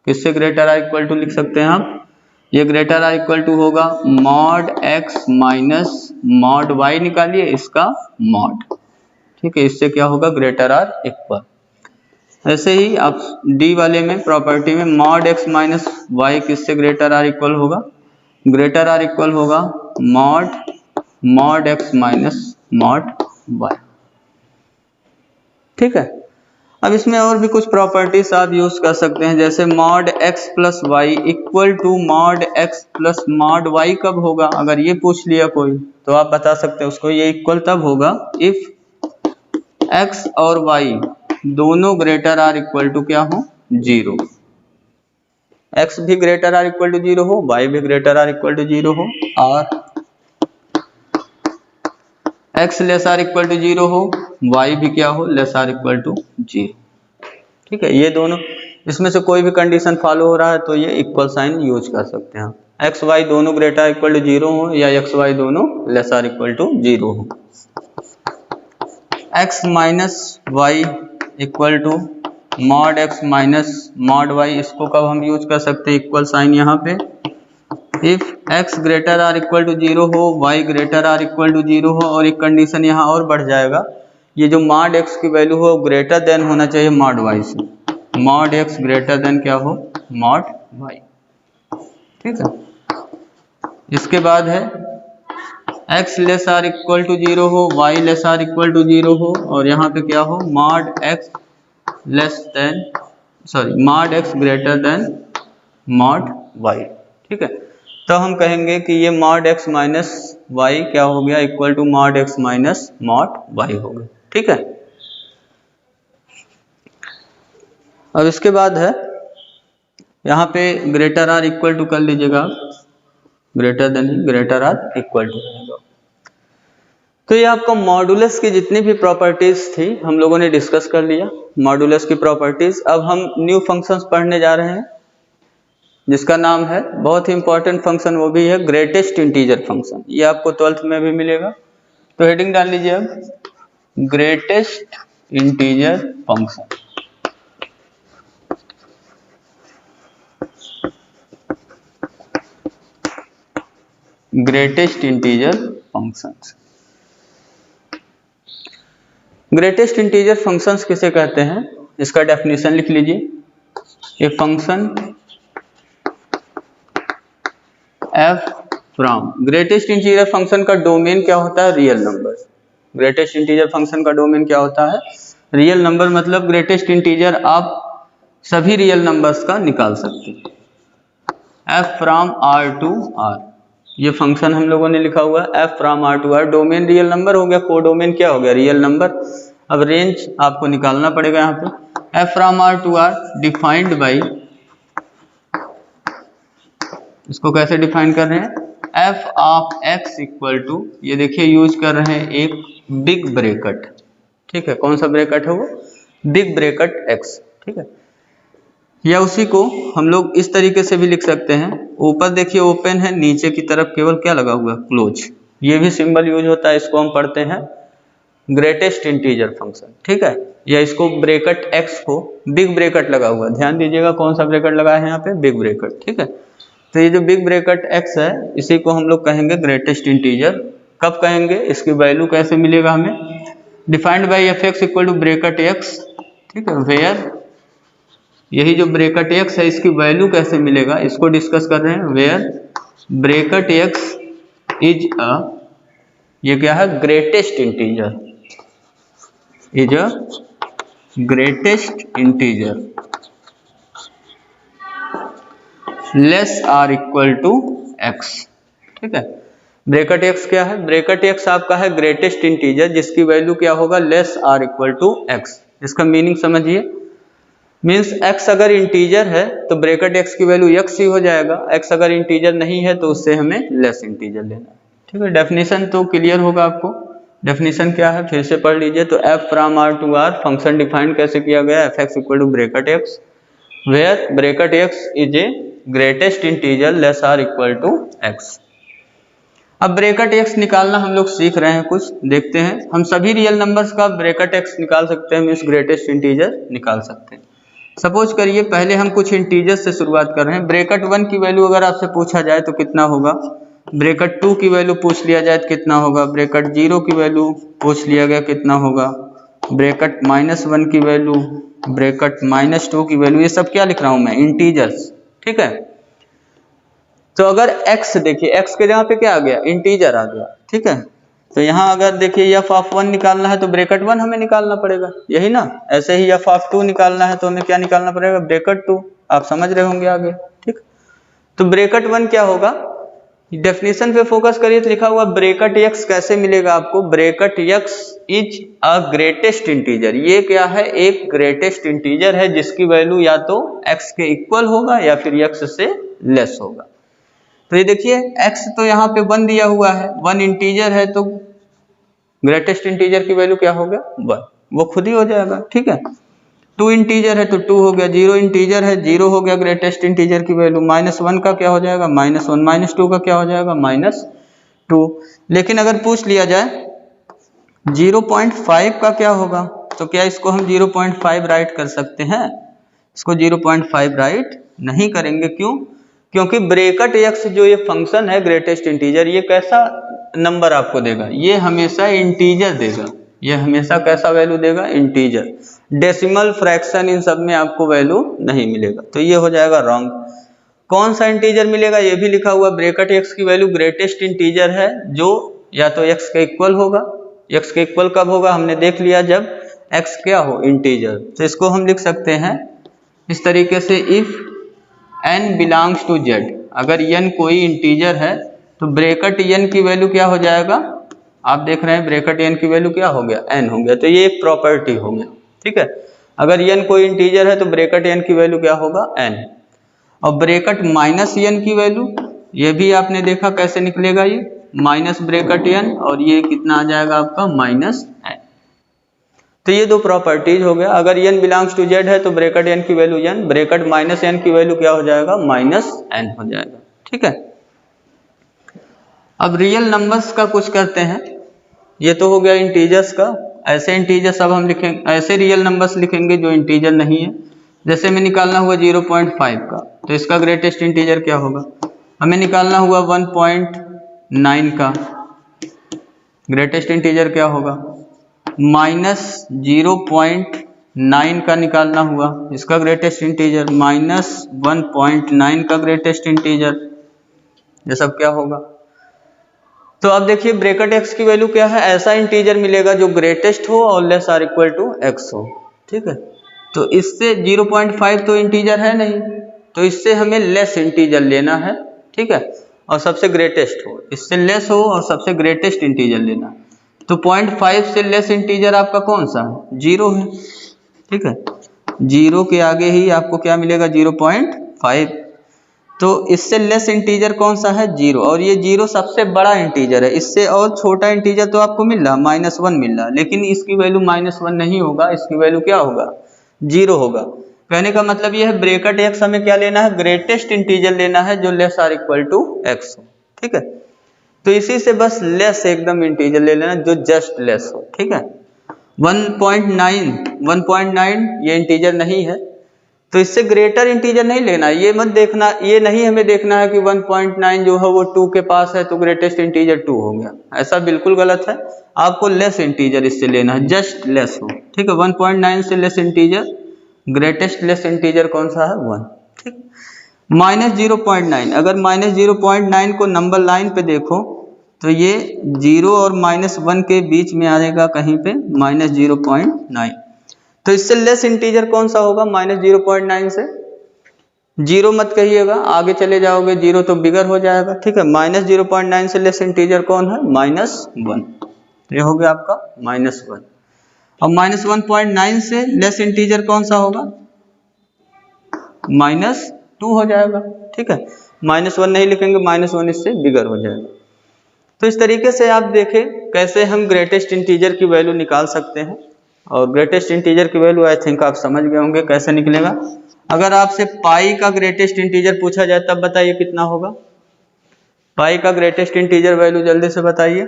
किससे ग्रेटर आर इक्वल टू लिख सकते हैं आप, ये ग्रेटर आर इक्वल टू होगा mod x minus mod y, निकालिए इसका मॉड। ठीक है, इससे क्या होगा, ग्रेटर आर इक्वल। ऐसे ही आप डी वाले में प्रॉपर्टी में मॉड x माइनस वाई किससे ग्रेटर आर इक्वल होगा, ग्रेटर आर इक्वल होगा mod x minus mod y। ठीक है, अब इसमें और भी कुछ प्रॉपर्टीज आप यूज कर सकते हैं, जैसे mod x plus y equal to mod x plus mod y कब होगा। अगर ये पूछ लिया कोई तो आप बता सकते हैं उसको, ये इक्वल तब होगा इफ x और y दोनों ग्रेटर आर इक्वल टू क्या हो, 0। x भी ग्रेटर आर इक्वल टू 0 हो, y भी ग्रेटर आर इक्वल टू 0 हो, और x less or equal to 0 हो, y भी क्या हो, लेस आर इक्वल टू 0। ठीक है, ये दोनों इसमें से कोई भी कंडीशन फॉलो हो रहा है तो ये इक्वल साइन यूज कर सकते हैं। एक्स वाई दोनों ग्रेटर इक्वल टू 0 हो या एक्स वाई दोनों लेस आर इक्वल टू 0 हो। x minus y equal to mod x minus mod y, इसको कब हम यूज कर सकते हैं इक्वल साइन यहाँ पे, if x greater or equal to 0 हो, y greater or equal to 0 हो, और एक कंडीशन यहाँ और बढ़ जाएगा, ये जो मॉड x की वैल्यू हो ग्रेटर देन होना चाहिए मॉड y से, मॉड x ग्रेटर देन क्या हो, मॉड y। ठीक है, इसके बाद है x less or equal to 0 हो, y less or equal to 0 हो, और यहाँ पे क्या हो, mod x less than mod x greater than mod y। ठीक है, तो हम कहेंगे कि ये मॉड x माइनस वाई क्या हो गया, equal to mod x minus mod y हो गया। ठीक है, अब इसके बाद है यहाँ पे ग्रेटर आर इक्वल टू कर लीजिएगा, greater than greater or equal to रहेगा। तो ये आपका मॉडुलस की जितनी भी प्रॉपर्टीज थी हम लोगों ने डिस्कस कर लिया, मॉडुलस की प्रॉपर्टीज। अब हम न्यू फंक्शंस पढ़ने जा रहे हैं जिसका नाम है, बहुत ही इंपॉर्टेंट फंक्शन, वो भी है ग्रेटेस्ट इंटीजर फंक्शन। ये आपको 12th में भी मिलेगा, तो हेडिंग डाल लीजिए अब, greatest integer function. Greatest integer functions. Greatest integer functions किसे कहते हैं, इसका डेफिनेशन लिख लीजिए, a function f from, greatest integer function का डोमेन क्या होता है, real number. Greatest integer function का डोमेन क्या होता है, रियल नंबर, मतलब ग्रेटेस्ट इंटीजर आप सभी रियल नंबर्स का निकाल सकते हैं। f from r to r, ये फंक्शन हम लोगों ने लिखा हुआ है f from r to r, domain real number हो गया, को डोमेन क्या हो गया, रियल नंबर। अब रेंज आपको निकालना पड़ेगा यहाँ पे, f from r to r defined by, इसको कैसे डिफाइन कर रहे हैं, f of x equal to, ये देखिए यूज कर रहे हैं एक बिग ब्रैकेट। ठीक है, कौन सा ब्रैकेट है वो, बिग ब्रैकेट x। ठीक है, या उसी को हम लोग इस तरीके से भी लिख सकते हैं, ऊपर देखिए ओपन है, नीचे की तरफ केवल क्या लगा हुआ है, क्लोज। ये भी सिंबल यूज होता है, इसको हम पढ़ते हैं ग्रेटेस्ट इंटीजर फंक्शन। ठीक है, या इसको ब्रैकेट x को बिग ब्रैकेट लगा हुआ है, ध्यान दीजिएगा कौन सा ब्रैकेट लगा है यहाँ पे, बिग ब्रैकेट। ठीक है, तो ये जो बिग ब्रैकेट x है इसी को हम लोग कहेंगे ग्रेटेस्ट इंटीजर। कब कहेंगे, इसकी वैल्यू कैसे मिलेगा हमें, defined by F x equal to bracket x। ठीक है, वेयर, यही जो ब्रैकेट x है इसकी वैल्यू कैसे मिलेगा, इसको डिस्कस कर रहे हैं, where bracket x is a, ये क्या है, greatest integer, is a greatest integer less or equal to x। ठीक है, ब्रैकेट x क्या है, ब्रैकेट x आपका है ग्रेटेस्ट इंटीजर जिसकी वैल्यू क्या होगा, less or equal to x। इसका मीनिंग समझिए, मीन्स x अगर इंटीजर है तो ब्रैकेट x की वैल्यू x ही हो जाएगा, x अगर इंटीजर नहीं है तो उससे हमें लेस इंटीजर लेना है। ठीक है, डेफिनेशन तो क्लियर होगा आपको, डेफिनेशन क्या है फिर से पढ़ लीजिए, तो f from r to r function define कैसे किया गया, f x equal to bracket x, where bracket x is a greatest integer less or equal to x। अब ब्रैकेट x निकालना हम लोग सीख रहे हैं, कुछ देखते हैं। हम सभी रियल नंबर्स का ब्रैकेट x निकाल सकते हैं, मीन्स ग्रेटेस्ट इंटीजर निकाल सकते हैं। सपोज करिए पहले हम कुछ इंटीजर से शुरुआत कर रहे हैं, ब्रैकेट 1 की वैल्यू अगर आपसे पूछा जाए तो कितना होगा, ब्रैकेट 2 की वैल्यू पूछ लिया जाए तो कितना होगा, ब्रैकेट 0 की वैल्यू पूछ लिया गया कितना होगा, ब्रैकेट -1 की वैल्यू, ब्रैकेट -2 की वैल्यू, ये सब क्या लिख रहा हूं मैं, इंटीजर्स। ठीक है, तो अगर x देखिए, x के जगह पे क्या आ गया, इंटीजर आ गया। ठीक है, तो यहाँ अगर देखिए एफ ऑफ 1 निकालना है तो ब्रैकेट 1 हमें निकालना पड़ेगा, यही ना। ऐसे ही एफ ऑफ 2 निकालना है तो हमें क्या निकालना पड़ेगा, ब्रैकेट 2। आप समझ रहे होंगे आगे, ठीक। तो ब्रैकेट 1 क्या होगा, डेफिनेशन पे फोकस करिए तो लिखा हुआ ब्रैकेट x कैसे मिलेगा आपको, bracket x is a greatest integer. ये क्या है, एक ग्रेटेस्ट इंटीजर है जिसकी वैल्यू या तो x के इक्वल होगा या फिर x से लेस होगा। तो ये देखिए x तो यहाँ पे 1 दिया हुआ है, 1 इंटीजर है तो ग्रेटेस्ट इंटीजर की वैल्यू क्या हो गया 1, वो खुद ही हो जाएगा, ठीक है। 2 इंटीजर है तो 2 हो गया, 0 इंटीजर है 0 हो गया ग्रेटेस्ट इंटीजर की वैल्यू, -1 का क्या हो जाएगा -1, -2 का क्या हो जाएगा -2। लेकिन अगर पूछ लिया जाए 0.5 का क्या होगा, तो क्या इसको हम 0.5 राइट कर सकते हैं, इसको 0.5 राइट नहीं करेंगे। क्यों, क्योंकि ब्रैकेट x जो ये फंक्शन है ग्रेटेस्ट इंटीजर, ये कैसा नंबर आपको देगा, ये हमेशा इंटीजर देगा, ये हमेशा कैसा वैल्यू देगा, इंटीजर। डेसिमल फ्रैक्शन इन सब में आपको वैल्यू नहीं मिलेगा, तो ये हो जाएगा रॉन्ग। कौन सा इंटीजर मिलेगा, ये भी लिखा हुआ ब्रैकेट x की वैल्यू ग्रेटेस्ट इंटीजर है जो या तो x के इक्वल होगा। x के इक्वल कब होगा, हमने देख लिया जब x क्या हो, इंटीजर। तो इसको हम लिख सकते हैं इस तरीके से, if n belongs to z, अगर n कोई इंटीजर है तो ब्रैकेट n की वैल्यू क्या हो जाएगा, आप देख रहे हैं ब्रैकेट n की वैल्यू क्या हो गया, n हो गया। तो ये एक प्रॉपर्टी हो गया, ठीक है। अगर n कोई इंटीजर है तो ब्रैकेट n की वैल्यू क्या होगा, n। और ब्रैकेट -n की वैल्यू, ये भी आपने देखा कैसे निकलेगा, ये माइनस ब्रैकेट n और ये कितना आ जाएगा आपका -n। तो ये दो प्रॉपर्टीज हो गया। अगर n बिलोंग्स टू z है तो ब्रैकेट n की वैल्यू n, ब्रैकेट -n की वैल्यू क्या हो जाएगा, -n हो जाएगा, ठीक है। अब रियल नंबर्स का कुछ करते हैं, ये तो हो गया इंटीजर्स का। ऐसे इंटीजर्स अब हम लिखेंगे, ऐसे रियल नंबर्स लिखेंगे जो इंटीजर नहीं है। जैसे हमें निकालना हुआ 0.5 का, तो इसका ग्रेटेस्ट इंटीजर क्या होगा, हमें निकालना हुआ 1.9 का ग्रेटेस्ट इंटीजर क्या होगा, -0.9 का निकालना हुआ, इसका ग्रेटेस्ट इंटीजर -1.9 का ग्रेटेस्ट इंटीजर, ये सब क्या होगा। तो अब देखिए ब्रैकेट x की वैल्यू क्या है, ऐसा इंटीजर मिलेगा जो ग्रेटेस्ट हो और less or equal to x हो, ठीक है। तो इससे 0.5 तो इंटीजर है नहीं, तो इससे हमें लेस इंटीजर लेना है, ठीक है, और सबसे ग्रेटेस्ट हो, इससे लेस हो और सबसे ग्रेटेस्ट इंटीजर लेना है। तो 0.5 से लेस इंटीजर आपका कौन सा है, 0 है, ठीक है। 0 के आगे ही आपको क्या मिलेगा, 0.5। तो इससे लेस इंटीजर कौन सा है, 0, और ये 0 सबसे बड़ा इंटीजर है। इससे और छोटा इंटीजर तो आपको मिल रहा -1 मिल रहा, लेकिन इसकी वैल्यू -1 नहीं होगा, इसकी वैल्यू क्या होगा, 0 होगा। कहने का मतलब ये है ब्रैकेट x हमें क्या लेना है, ग्रेटेस्ट इंटीजर लेना है जो less or equal to x हो, ठीक है। तो इसी से बस लेस एकदम इंटीजर ले लेना जो जस्ट लेस हो, ठीक है। 1.9 ये इंटीजर नहीं है, तो इससे ग्रेटर इंटीजर नहीं लेना, ये मत देखना, ये नहीं हमें देखना है कि 1.9 जो है वो 2 के पास है तो ग्रेटेस्ट इंटीजर 2 हो गया, ऐसा बिल्कुल गलत है। आपको लेस इंटीजर इससे लेना है, जस्ट लेस हो, ठीक है। 1.9 से less integer, greatest less integer कौन सा है, 1, ठीक। -0.9, अगर -0.9 को नंबर लाइन पे देखो तो ये 0 और -1 के बीच में आएगा कहीं पे -0.9। तो इससे लेस इंटीजर कौन सा होगा, -0.9 से, 0 मत कहिएगा, आगे चले जाओगे 0 तो बिगर हो जाएगा, ठीक है। -0.9 से लेस इंटीजर कौन है, -1, तो ये हो गया आपका -1। और -1.9 से लेस इंटीजर कौन सा होगा, -2 हो जाएगा, ठीक है। -1 नहीं लिखेंगे, -1 इससे बिगर हो जाएगा। तो इस तरीके से आप देखें कैसे हम ग्रेटेस्ट इंटीजर की वैल्यू निकाल सकते हैं। और ग्रेटेस्ट इंटीजर की वैल्यू आई थिंक आप समझ गए होंगे कैसे निकलेगा। अगर आपसे पाई का ग्रेटेस्ट इंटीजर पूछा जाए तब बताइए कितना होगा, पाई का ग्रेटेस्ट इंटीजर वैल्यू जल्दी से बताइए,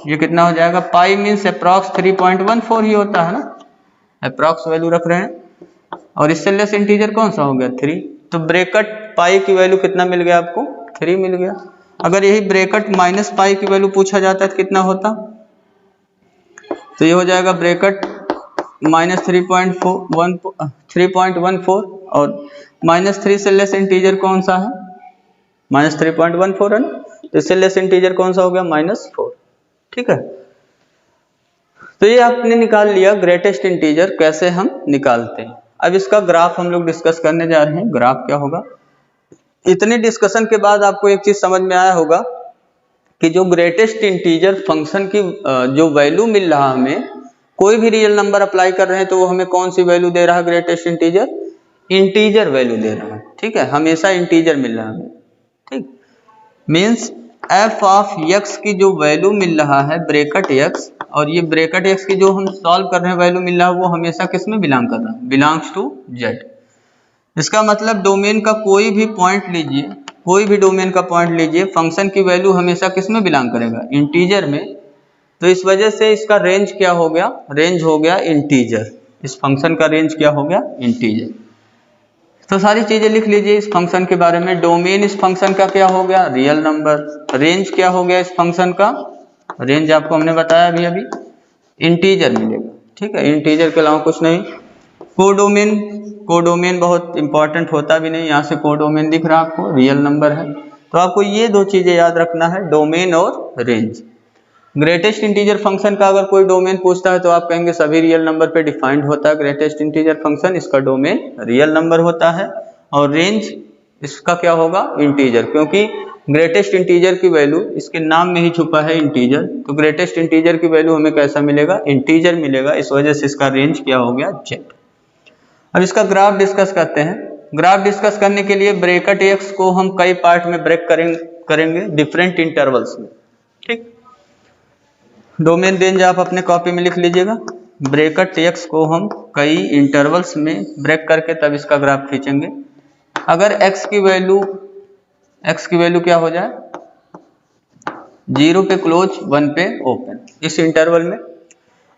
ये कितना हो जाएगा। पाई मीन्स अप्रॉक्स 3.14 ही होता है ना, अप्रॉक्स वैल्यू रख रहे हैं। और इससे लेस इंटीजर कौन सा हो गया, 3। तो ब्रैकेट पाई की वैल्यू कितना मिल गया आपको, 3 मिल गया। अगर यही ब्रैकेट माइनस पाई की वैल्यू पूछा जाता है तो कितना होता, तो ये हो जाएगा ब्रैकेट -3.14 और -3 से लेस इंटीजर कौन सा है, -3.14 है ना, तो इससे लेस इंटीजर कौन सा हो गया, -4। ठीक है। तो ये आपने निकाल लिया ग्रेटेस्ट इंटीजर कैसे हम निकालते हैं। अब इसका ग्राफ हम लोग डिस्कस करने जा रहे हैं। ग्राफ क्या होगा, इतने डिस्कशन के बाद आपको एक चीज समझ में आया होगा कि जो ग्रेटेस्ट इंटीजर फंक्शन की जो वैल्यू मिल रहा है, हमें कोई भी रियल नंबर अप्लाई कर रहे हैं तो वो हमें कौन सी वैल्यू दे रहा है, ग्रेटेस्ट इंटीजर, इंटीजर वैल्यू दे रहा है। ठीक है, हमेशा इंटीजर मिल रहा है हमें। ठीक, मीन्स एफ ऑफ एक्स की जो वैल्यू मिल रहा है ब्रैकेट एक्स, और ये ब्रैकेट एक्स की जो हम सॉल्व कर रहे हैं वैल्यू मिल रहा है, वो हमेशा किस में बिलोंग कर रहा है, बिलोंग्स टू जेड। इसका मतलब डोमेन का कोई भी पॉइंट लीजिए, कोई भी डोमेन का पॉइंट लीजिए, फंक्शन की वैल्यू हमेशा किस में बिलोंग करेगा, इंटीजर में। तो इस वजह से इसका रेंज क्या हो गया, रेंज हो गया इंटीजर। इस फंक्शन का रेंज क्या हो गया, इंटीजर। तो सारी चीजें लिख लीजिए इस फंक्शन के बारे में। डोमेन इस फंक्शन का क्या हो गया, रियल नंबर। रेंज क्या हो गया इस फंक्शन का, रेंज आपको हमने बताया अभी अभी, इंटीजर मिलेगा। ठीक है, इंटीजर के अलावा कुछ नहीं। कोडोमेन, कोडोमेन बहुत इंपॉर्टेंट होता भी नहीं, यहाँ से कोडोमेन दिख रहा है आपको, रियल नंबर है। तो आपको ये दो चीजें याद रखना है, डोमेन और रेंज। ग्रेटेस्ट इंटीजर फंक्शन का अगर कोई डोमेन पूछता है तो आप कहेंगे सभी रियल नंबर पे डिफाइंड होता है ग्रेटेस्ट इंटीजर फंक्शन, इसका डोमेन रियल नंबर होता है। और रेंज इसका क्या होगा, इंटीजर, क्योंकि ग्रेटेस्ट इंटीजर की वैल्यू इसके नाम में ही छुपा है इंटीजर। तो ग्रेटेस्ट इंटीजर की वैल्यू हमें कैसा मिलेगा, इंटीजर मिलेगा। इस वजह से इसका रेंज क्या हो गया, जेड। अब इसका ग्राफ डिस्कस करते हैं। ग्राफ डिस्कस करने के लिए ब्रैकेट एक्स को हम कई पार्ट में ब्रेक करेंगे डिफरेंट इंटरवल्स में। ठीक, डोमेन रेंज आप अपने कॉपी में लिख लीजिएगा। ब्रैकेट एक्स को हम कई इंटरवल्स में ब्रेक करके तब इसका ग्राफ खींचेंगे। अगर एक्स की वैल्यू क्या हो जाए, 0 पे क्लोज 1 पे ओपन, इस इंटरवल में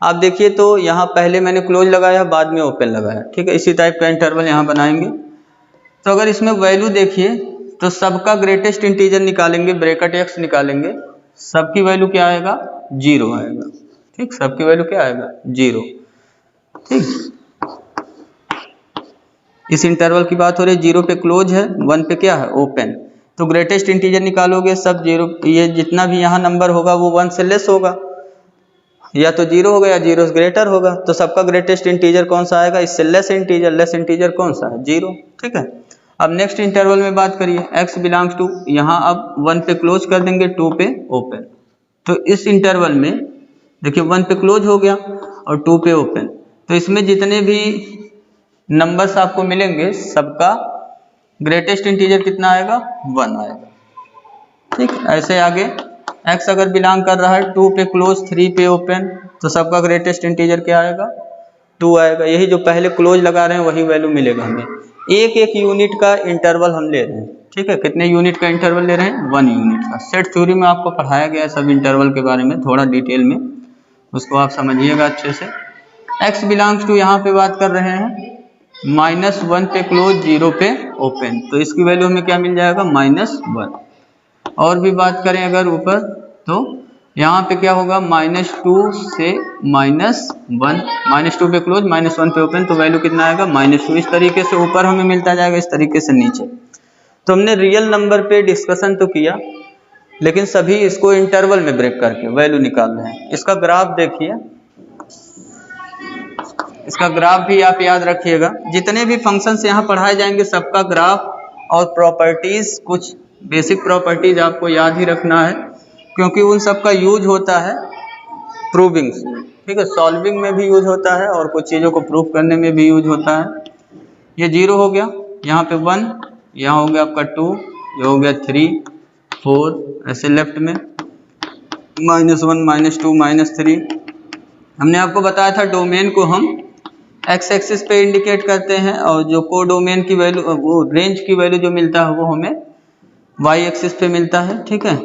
आप देखिए तो यहाँ पहले मैंने क्लोज लगाया बाद में ओपन लगाया। ठीक है, इसी टाइप का इंटरवल यहाँ बनाएंगे। तो अगर इसमें वैल्यू देखिए तो सबका ग्रेटेस्ट इंटीजर निकालेंगे, ब्रैकेट एक्स निकालेंगे, सबकी वैल्यू क्या आएगा, 0 आएगा। ठीक, सबकी वैल्यू क्या आएगा, 0। ठीक, इस इंटरवल की बात हो रही है, 0 पे क्लोज है, 1 पे क्या है, ओपन। तो ग्रेटेस्ट इंटीजर निकालोगे, सब 0, ये जितना भी यहाँ नंबर होगा वो 1 से लेस होगा, या तो 0 होगा या 0 से ग्रेटर होगा। तो सबका ग्रेटेस्ट इंटीजर कौन सा आएगा, इससे लेस इंटीजर कौन सा है, 0। ठीक है, अब नेक्स्ट इंटरवल में बात करिए, x बिलोंग्स टू, यहाँ अब 1 पे क्लोज कर देंगे, 2 पे ओपन। तो इस इंटरवल में देखिए 1 पे क्लोज हो गया और 2 पे ओपन, तो इसमें जितने भी नंबर्स आपको मिलेंगे सबका ग्रेटेस्ट इंटीजर कितना आएगा, 1 आएगा। ठीक, ऐसे आगे x अगर बिलोंग कर रहा है 2 पे क्लोज 3 पे ओपन, तो सबका ग्रेटेस्ट इंटीजर क्या आएगा, 2 आएगा। यही जो पहले क्लोज लगा रहे हैं वही वैल्यू मिलेगा हमें। एक एक यूनिट का इंटरवल हम ले रहे हैं। ठीक है, कितने यूनिट का इंटरवल ले रहे हैं, 1 यूनिट का। सेट थ्योरी में आपको पढ़ाया गया है सब इंटरवल के बारे में थोड़ा डिटेल में, उसको आप समझिएगा अच्छे से। x बिलोंग्स टू यहाँ पे बात कर रहे हैं -1 पे क्लोज 0 पे ओपन, तो इसकी वैल्यू हमें क्या मिल जाएगा, -1। और भी बात करें अगर ऊपर तो यहाँ पे क्या होगा, -2 से -1, -2 पे क्लोज -1 पे ओपन, तो वैल्यू कितना आएगा, -2। इस तरीके से ऊपर हमें मिलता जाएगा, इस तरीके से नीचे। तो हमने रियल नंबर पे डिस्कशन तो किया, लेकिन सभी इसको इंटरवल में ब्रेक करके वैल्यू निकाल रहे हैं। इसका ग्राफ देखिए, इसका ग्राफ भी आप याद रखिएगा। जितने भी फंक्शंस यहाँ पढ़ाए जाएंगे सबका ग्राफ और प्रॉपर्टीज, कुछ बेसिक प्रॉपर्टीज आपको याद ही रखना है, क्योंकि उन सब का यूज होता है प्रूविंग में। ठीक है, सॉल्विंग में भी यूज होता है और कुछ चीज़ों को प्रूव करने में भी यूज होता है। ये 0 हो गया, यहाँ पे 1, यहाँ हो गया आपका 2, ये हो गया 3, 4, ऐसे लेफ्ट में -1, -2, -3। हमने आपको बताया था डोमेन को हम एक्स एक्सिस पे इंडिकेट करते हैं, और जो कोडोमेन की वैल्यू, वो रेंज की वैल्यू जो मिलता है वो हमें वाई एक्सिस पे मिलता है। ठीक है,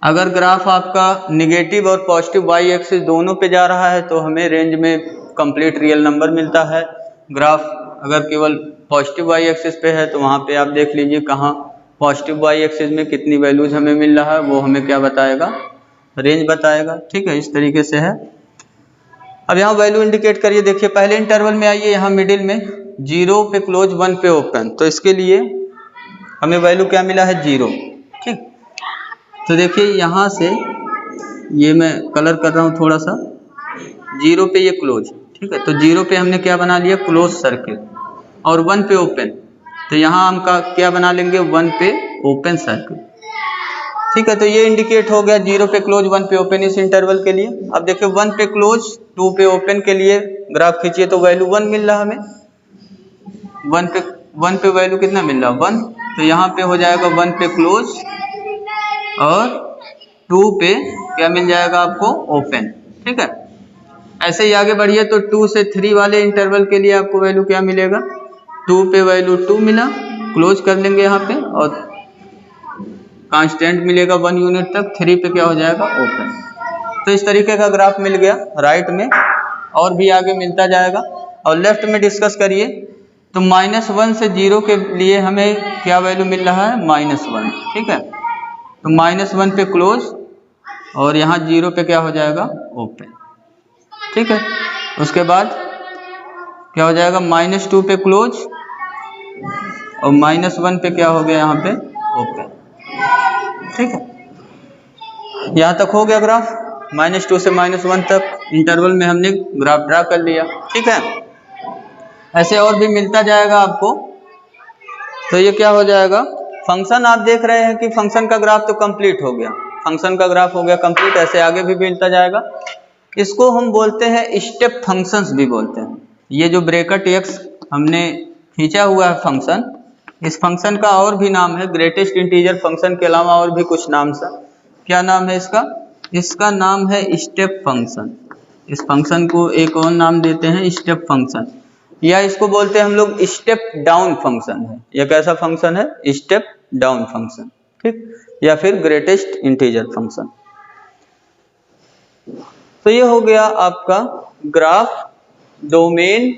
अगर ग्राफ आपका निगेटिव और पॉजिटिव वाई एक्सिस दोनों पे जा रहा है तो हमें रेंज में कंप्लीट रियल नंबर मिलता है। ग्राफ अगर केवल पॉजिटिव वाई एक्सिस पे है तो वहाँ पे आप देख लीजिए कहाँ पॉजिटिव वाई एक्सिस में कितनी वैल्यूज हमें मिल रहा है, वो हमें क्या बताएगा, रेंज बताएगा। ठीक है, इस तरीके से है। अब यहाँ वैल्यू इंडिकेट करिए, देखिए पहले इंटरवल में आइए, यहाँ मिडिल में 0 पे क्लोज 1 पे ओपन, तो इसके लिए हमें वैल्यू क्या मिला है, 0। ठीक। तो देखिए यहाँ से ये मैं कलर कर रहा हूँ थोड़ा सा, 0 पे ये क्लोज, ठीक है। तो 0 पे हमने क्या बना लिया, क्लोज सर्किल, और 1 पे ओपन। तो यहाँ हम का क्या बना लेंगे, 1 पे ओपन सर्किल, ठीक है। तो ये इंडिकेट हो गया 0 पे क्लोज 1 पे ओपन इस इंटरवल के लिए। अब देखिए 1 पे क्लोज 2 पे ओपन के लिए ग्राफ खींचिए तो वैल्यू 1 मिल रहा हमें, 1 पे वैल्यू कितना मिल रहा, 1। तो यहाँ पे हो जाएगा 1 पे क्लोज और 2 पे क्या मिल जाएगा आपको, ओपन, ठीक है। ऐसे ही आगे बढ़िए तो 2 से 3 वाले इंटरवल के लिए आपको वैल्यू क्या मिलेगा, 2 पे वैल्यू 2 मिला, क्लोज कर लेंगे यहाँ पे, और कांस्टेंट मिलेगा 1 यूनिट तक, 3 पे क्या हो जाएगा, ओपन। तो इस तरीके का ग्राफ मिल गया राइट में, और भी आगे मिलता जाएगा। और लेफ्ट में डिस्कस करिए तो -1 से 0 के लिए हमें क्या वैल्यू मिल रहा है, -1, ठीक है। तो -1 पे क्लोज और यहाँ 0 पे क्या हो जाएगा, ओपन, ठीक है। उसके बाद क्या हो जाएगा, -2 पे क्लोज और -1 पे क्या हो गया यहाँ पे, ओपन, ठीक है। यहाँ तक हो गया ग्राफ, -2 से -1 तक इंटरवल में हमने ग्राफ ड्रा कर लिया, ठीक है। ऐसे और भी मिलता जाएगा आपको। तो ये क्या हो जाएगा, फंक्शन आप देख रहे हैं कि फंक्शन का ग्राफ तो कंप्लीट हो गया, फंक्शन का ग्राफ हो गया कंप्लीट। ऐसे आगे भी मिलता जाएगा। इसको हम बोलते हैं स्टेप फंक्शंस भी बोलते हैं। ये जो ब्रैकेट एक्स हमने खींचा हुआ है फंक्शन, इस फंक्शन का और भी नाम है, ग्रेटेस्ट इंटीजर फंक्शन के अलावा और भी कुछ नाम सा। क्या नाम है इसका, इसका नाम है स्टेप फंक्शन। इस फंक्शन को एक और नाम देते हैं स्टेप फंक्शन, या इसको बोलते हैं हम लोग स्टेप डाउन फंक्शन है। यह कैसा फंक्शन है, स्टेप डाउन फंक्शन, ठीक, या फिर ग्रेटेस्ट इंटीजर फंक्शन। तो ये हो गया आपका ग्राफ, डोमेन,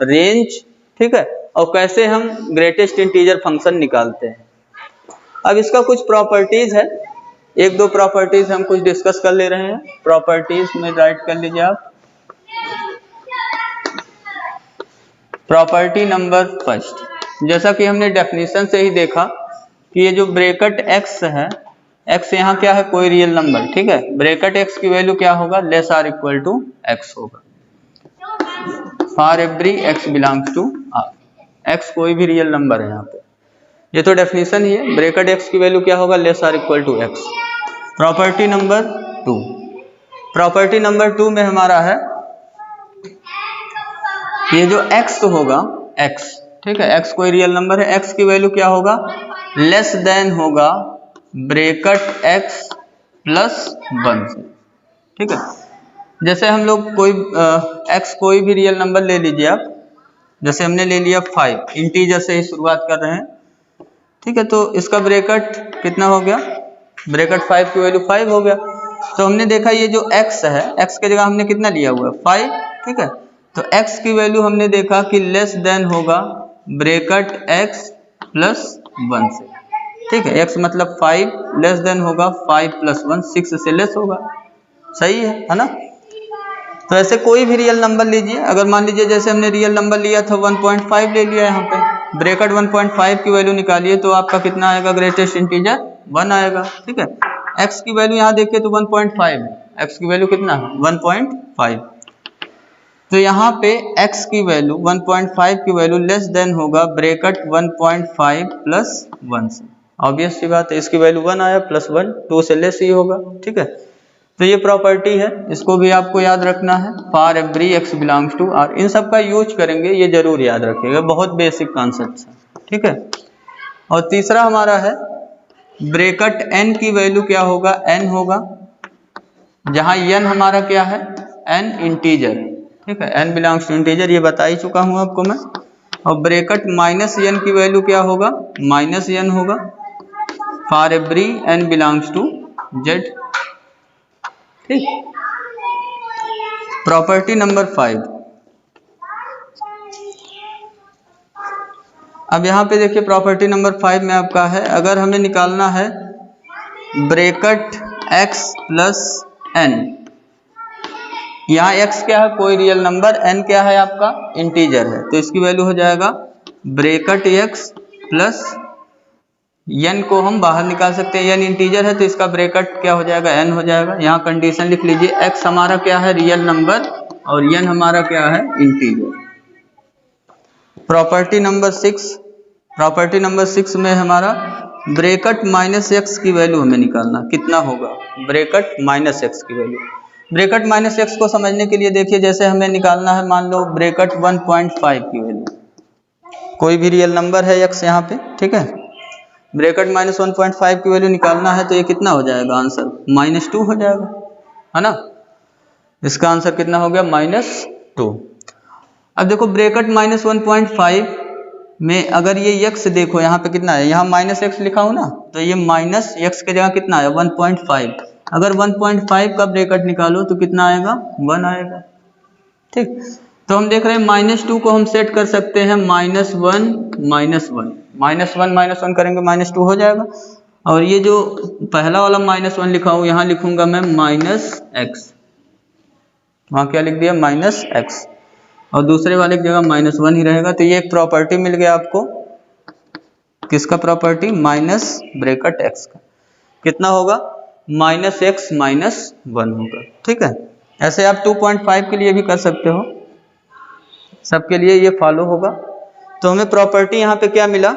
रेंज, ठीक है, और कैसे हम ग्रेटेस्ट इंटीजर फंक्शन निकालते हैं। अब इसका कुछ प्रॉपर्टीज है, एक दो प्रॉपर्टीज हम कुछ डिस्कस कर ले रहे हैं। प्रॉपर्टीज में राइट कर लीजिए आप। प्रॉपर्टी नंबर फर्स्ट, जैसा कि हमने डेफिनेशन से ही देखा कि ये जो ब्रैकेट x है, x यहाँ क्या है, कोई रियल नंबर, ठीक है। ब्रैकेट x की वैल्यू क्या होगा, less or equal to x होगा for every x belongs to r। x कोई भी रियल नंबर है यहाँ पे, ये तो डेफिनेशन ही है। ब्रैकेट x की वैल्यू क्या होगा, less or equal to x। Property number 2, property number 2 में हमारा है ये जो x होगा, x, ठीक है, x कोई रियल नंबर है, x की वैल्यू क्या होगा, लेस देन होगा ब्रैकेट x प्लस 1 से, ठीक है। जैसे हम लोग कोई x कोई भी रियल नंबर ले लीजिए आप, जैसे हमने ले लिया 5, इंटीजर से ही शुरुआत कर रहे हैं, ठीक है। तो इसका ब्रैकेट कितना हो गया, ब्रैकेट 5 की वैल्यू 5 हो गया। तो हमने देखा ये जो x है, x के जगह हमने कितना लिया हुआ है, 5, ठीक है। तो x की वैल्यू हमने देखा कि लेस देन होगा ब्रैकेट x प्लस 1 से, ठीक है। x मतलब 5, लेस देन होगा 5 प्लस 1, 6 से लेस होगा, सही है ना। तो ऐसे कोई भी रियल नंबर लीजिए, अगर मान लीजिए जैसे हमने रियल नंबर लिया था 1.5 ले लिया, यहाँ पे ब्रैकेट 1.5 की वैल्यू निकालिए तो आपका कितना आएगा, ग्रेटेस्ट इंटीजर 1 आएगा, ठीक है। x की वैल्यू यहाँ देखिए तो 1.5 है, x की वैल्यू कितना है, 1.5। तो यहाँ पे x की वैल्यू 1.5 की वैल्यू लेस देन होगा ब्रैकेट 1.5 प्लस 1 से, ऑब्वियस सी बात है, इसकी वैल्यू 1 आया, प्लस 1 2 से लेस ही होगा, ठीक है। तो ये प्रॉपर्टी है, इसको भी आपको याद रखना है, for every x belongs to r। इन सब का यूज करेंगे, ये जरूर याद रखिएगा, बहुत बेसिक कॉन्सेप्ट है, ठीक है। और तीसरा हमारा है ब्रैकेट n की वैल्यू क्या होगा, n होगा, जहां n हमारा क्या है, n इंटीजर, ठीक है, n बिलोंग्स टू इंटीजर, ये बता ही चुका हूं आपको मैं। और ब्रैकेट -n की वैल्यू क्या होगा, -n होगा for every n belongs to z, ठीक। प्रॉपर्टी नंबर 5, अब यहाँ पे देखिए प्रॉपर्टी नंबर 5 में आपका है, अगर हमें निकालना है ब्रैकेट x प्लस n, यहाँ x क्या है, कोई रियल नंबर, n क्या है आपका, इंटीजर है, तो इसकी वैल्यू हो जाएगा ब्रैकेट x प्लस n को हम बाहर निकाल सकते हैं, n इंटीजर है तो इसका ब्रैकेट क्या हो जाएगा, n हो जाएगा। यहाँ कंडीशन लिख लीजिए, x हमारा क्या है, रियल नंबर, और n हमारा क्या है, इंटीजर। प्रॉपर्टी नंबर 6 में हमारा ब्रैकेट माइनस एक्स की वैल्यू हमें निकालना, कितना होगा, ब्रैकेट माइनस एक्स की वैल्यू। ब्रैकेट माइनस एक्स को समझने के लिए देखिए, जैसे हमें निकालना है, मान लो ब्रैकेट 1.5 की वैल्यू, कोई भी रियल नंबर है x यहाँ पे, ठीक है। ब्रैकेट माइनस 1.5 की वैल्यू निकालना है तो ये कितना हो जाएगा, आंसर -2 हो जाएगा, है ना। इसका आंसर कितना हो गया, -2। अब देखो ब्रैकेट माइनस 1.5 में अगर ये x देखो यहाँ पे कितना है, यहाँ -x लिखा हो ना, तो ये -x के जगह कितना है, 1.5। अगर 1.5 का ब्रैकेट निकालो तो कितना आएगा, 1 आएगा, ठीक। तो हम देख रहे हैं -2 को हम सेट कर सकते हैं -1 करेंगे -2 हो जाएगा। और ये जो पहला वाला -1 लिखा हो, यहाँ लिखूंगा मैं -x, वहाँ क्या लिख दिया, -x, और दूसरे वाले की जगह -1 ही रहेगा। तो ये एक प्रॉपर्टी मिल गया आपको, किसका प्रॉपर्टी, माइनस ब्रैकेट x का, कितना होगा, -x -1 होगा, ठीक है। ऐसे आप 2.5 के लिए भी कर सकते हो, सबके लिए ये फॉलो होगा। तो हमें प्रॉपर्टी यहाँ पे क्या मिला,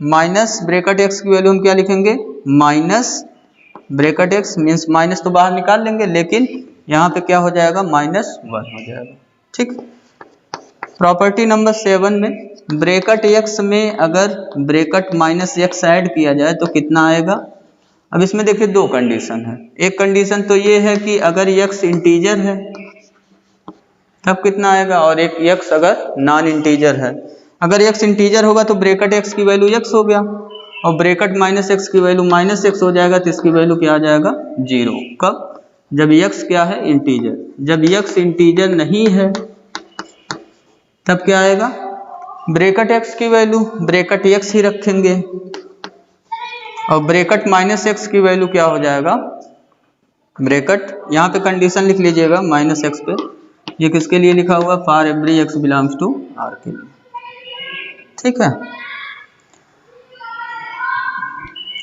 माइनस ब्रैकेट x की वैल्यू हम क्या लिखेंगे, minus bracket x, means minus तो बाहर निकाल लेंगे, लेकिन यहाँ पे क्या हो जाएगा, -1 हो जाएगा, ठीक। प्रॉपर्टी नंबर 7 में ब्रैकेट x में अगर ब्रैकेट -x ऐड किया जाए तो कितना आएगा। अब इसमें देखिए दो कंडीशन है, एक कंडीशन तो ये है कि अगर x इंटीजर है तब कितना आएगा, और एक x अगर नॉन इंटीजर है। अगर x इंटीजर होगा तो ब्रैकेट x की वैल्यू x हो गया, और ब्रैकेट -x की वैल्यू -x हो जाएगा, तो इसकी वैल्यू क्या आ जाएगा, 0। कब, जब x क्या है, इंटीजर। जब x इंटीजर नहीं है तब क्या आएगा, ब्रैकेट x की वैल्यू ब्रैकेट x ही रखेंगे, और ब्रैकेट -x की वैल्यू क्या हो जाएगा, ब्रैकेट, यहाँ पे कंडीशन लिख लीजिएगा -x पे, ये किसके लिए लिखा हुआ, for every x belongs to r के लिए, ठीक है,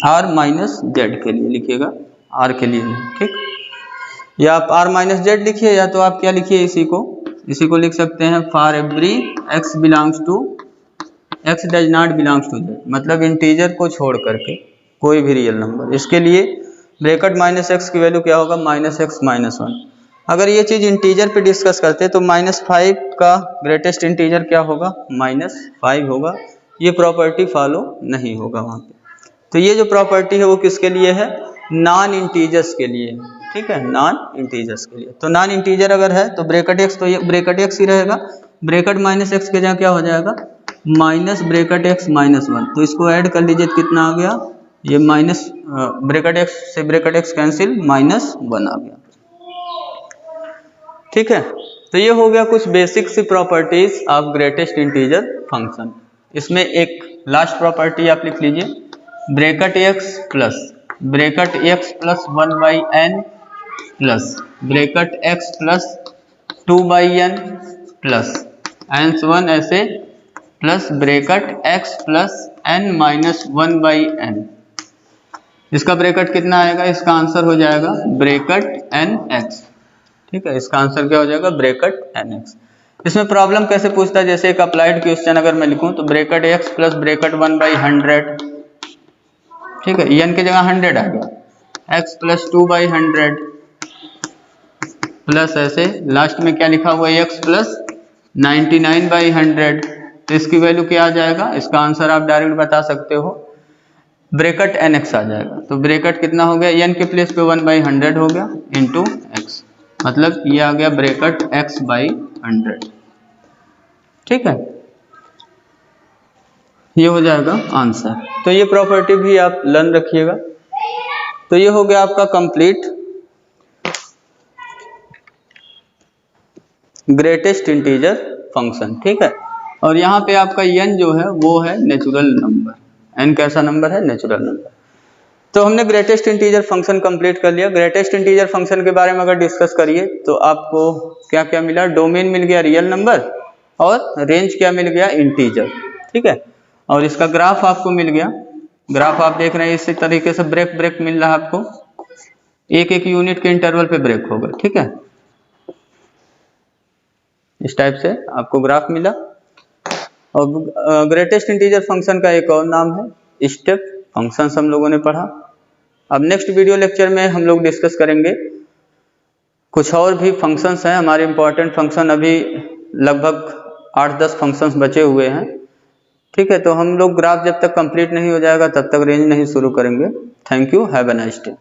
r z के लिए लिखिएगा, r के लिए नहीं, ठीक। या आप r z लिखिए, या तो आप क्या लिखिए, इसी को लिख सकते हैं, for every x belongs to, x does not belongs to z, मतलब इंटीजर को छोड़ करके कोई भी रियल नंबर। इसके लिए ब्रैकेट -x की वैल्यू क्या होगा, -x -1। अगर ये चीज इंटीजर पे डिस्कस करते हैं तो -5 का ग्रेटेस्ट इंटीजर क्या होगा, -5 होगा। ये प्रॉपर्टी फॉलो नहीं होगा वहाँ पे। तो ये जो प्रॉपर्टी है वो किसके लिए है, नॉन इंटीजर्स के लिए, ठीक है, नॉन इंटीजर्स के लिए। तो नॉन इंटीजर अगर है तो ब्रैकेट x, तो ये ब्रैकेट x ही रहेगा, ब्रैकेट -x के जगह क्या हो जाएगा, माइनस ब्रैकेट x -1। तो इसको ऐड कर लीजिए, कितना आ गया, ये माइनस ब्रैकेट x से ब्रैकेट x कैंसिल, -1 आ गया, ठीक है। तो ये हो गया कुछ बेसिक सी properties of greatest integer function. इसमें एक लास्ट प्रॉपर्टी आप लिख लीजिए, bracket x plus 1/n plus bracket x plus 2/n प्लस n1 ऐसे plus bracket x plus n - 1/n। इसका ब्रैकेट कितना आएगा, इसका आंसर हो जाएगा ब्रैकेट nx, ठीक है। इसका आंसर क्या हो जाएगा, ब्रैकेट nx। इसमें प्रॉब्लम कैसे पूछता है, जैसे एक अप्लाइड क्वेश्चन अगर मैं लिखूं तो ब्रैकेट x प्लस ब्रैकेट 1/100, ठीक है, n की जगह 100 आ गया, x प्लस 2/100 प्लस ऐसे लास्ट में क्या लिखा हुआ है, x प्लस 99/100। तो इसकी वैल्यू क्या आ जाएगा, इसका आंसर आप डायरेक्ट बता सकते हो, ब्रैकेट nx आ जाएगा। तो ब्रैकेट कितना हो गया, n के प्लेस पे 1/100 हो गया इंटू x, मतलब ये आ गया ब्रैकेट x/100, ठीक है, ये हो जाएगा आंसर। तो ये प्रॉपर्टी भी आप लर्न रखिएगा। तो ये हो गया आपका कंप्लीट ग्रेटेस्ट इंटीजर फंक्शन, ठीक है। और यहाँ पे आपका n जो है वो है नेचुरल नंबर, n कैसा नंबर है, नेचुरल नंबर। तो हमने ग्रेटेस्ट इंटीजर फंक्शन कंप्लीट कर लिया। ग्रेटेस्ट इंटीजर फंक्शन के बारे में अगर डिस्कस करिए तो आपको क्या क्या मिला, डोमेन मिल गया रियल नंबर, और रेंज क्या मिल गया, इंटीजर, ठीक है। और इसका ग्राफ आपको मिल गया, ग्राफ आप देख रहे हैं इसी तरीके से ब्रेक ब्रेक मिल रहा है आपको, एक एक यूनिट के इंटरवल पे ब्रेक होगा, ठीक है। इस टाइप से आपको ग्राफ मिला। और ग्रेटेस्ट इंटीजर फंक्शन का एक और नाम है स्टेप फंक्शन, हम लोगों ने पढ़ा। अब नेक्स्ट वीडियो लेक्चर में हम लोग डिस्कस करेंगे कुछ और भी फंक्शंस हैं हमारे इंपॉर्टेंट फंक्शन, अभी लगभग 8-10 फंक्शंस बचे हुए हैं, ठीक है। तो हम लोग ग्राफ जब तक कंप्लीट नहीं हो जाएगा तब तक रेंज नहीं शुरू करेंगे। Thank you, have a nice day.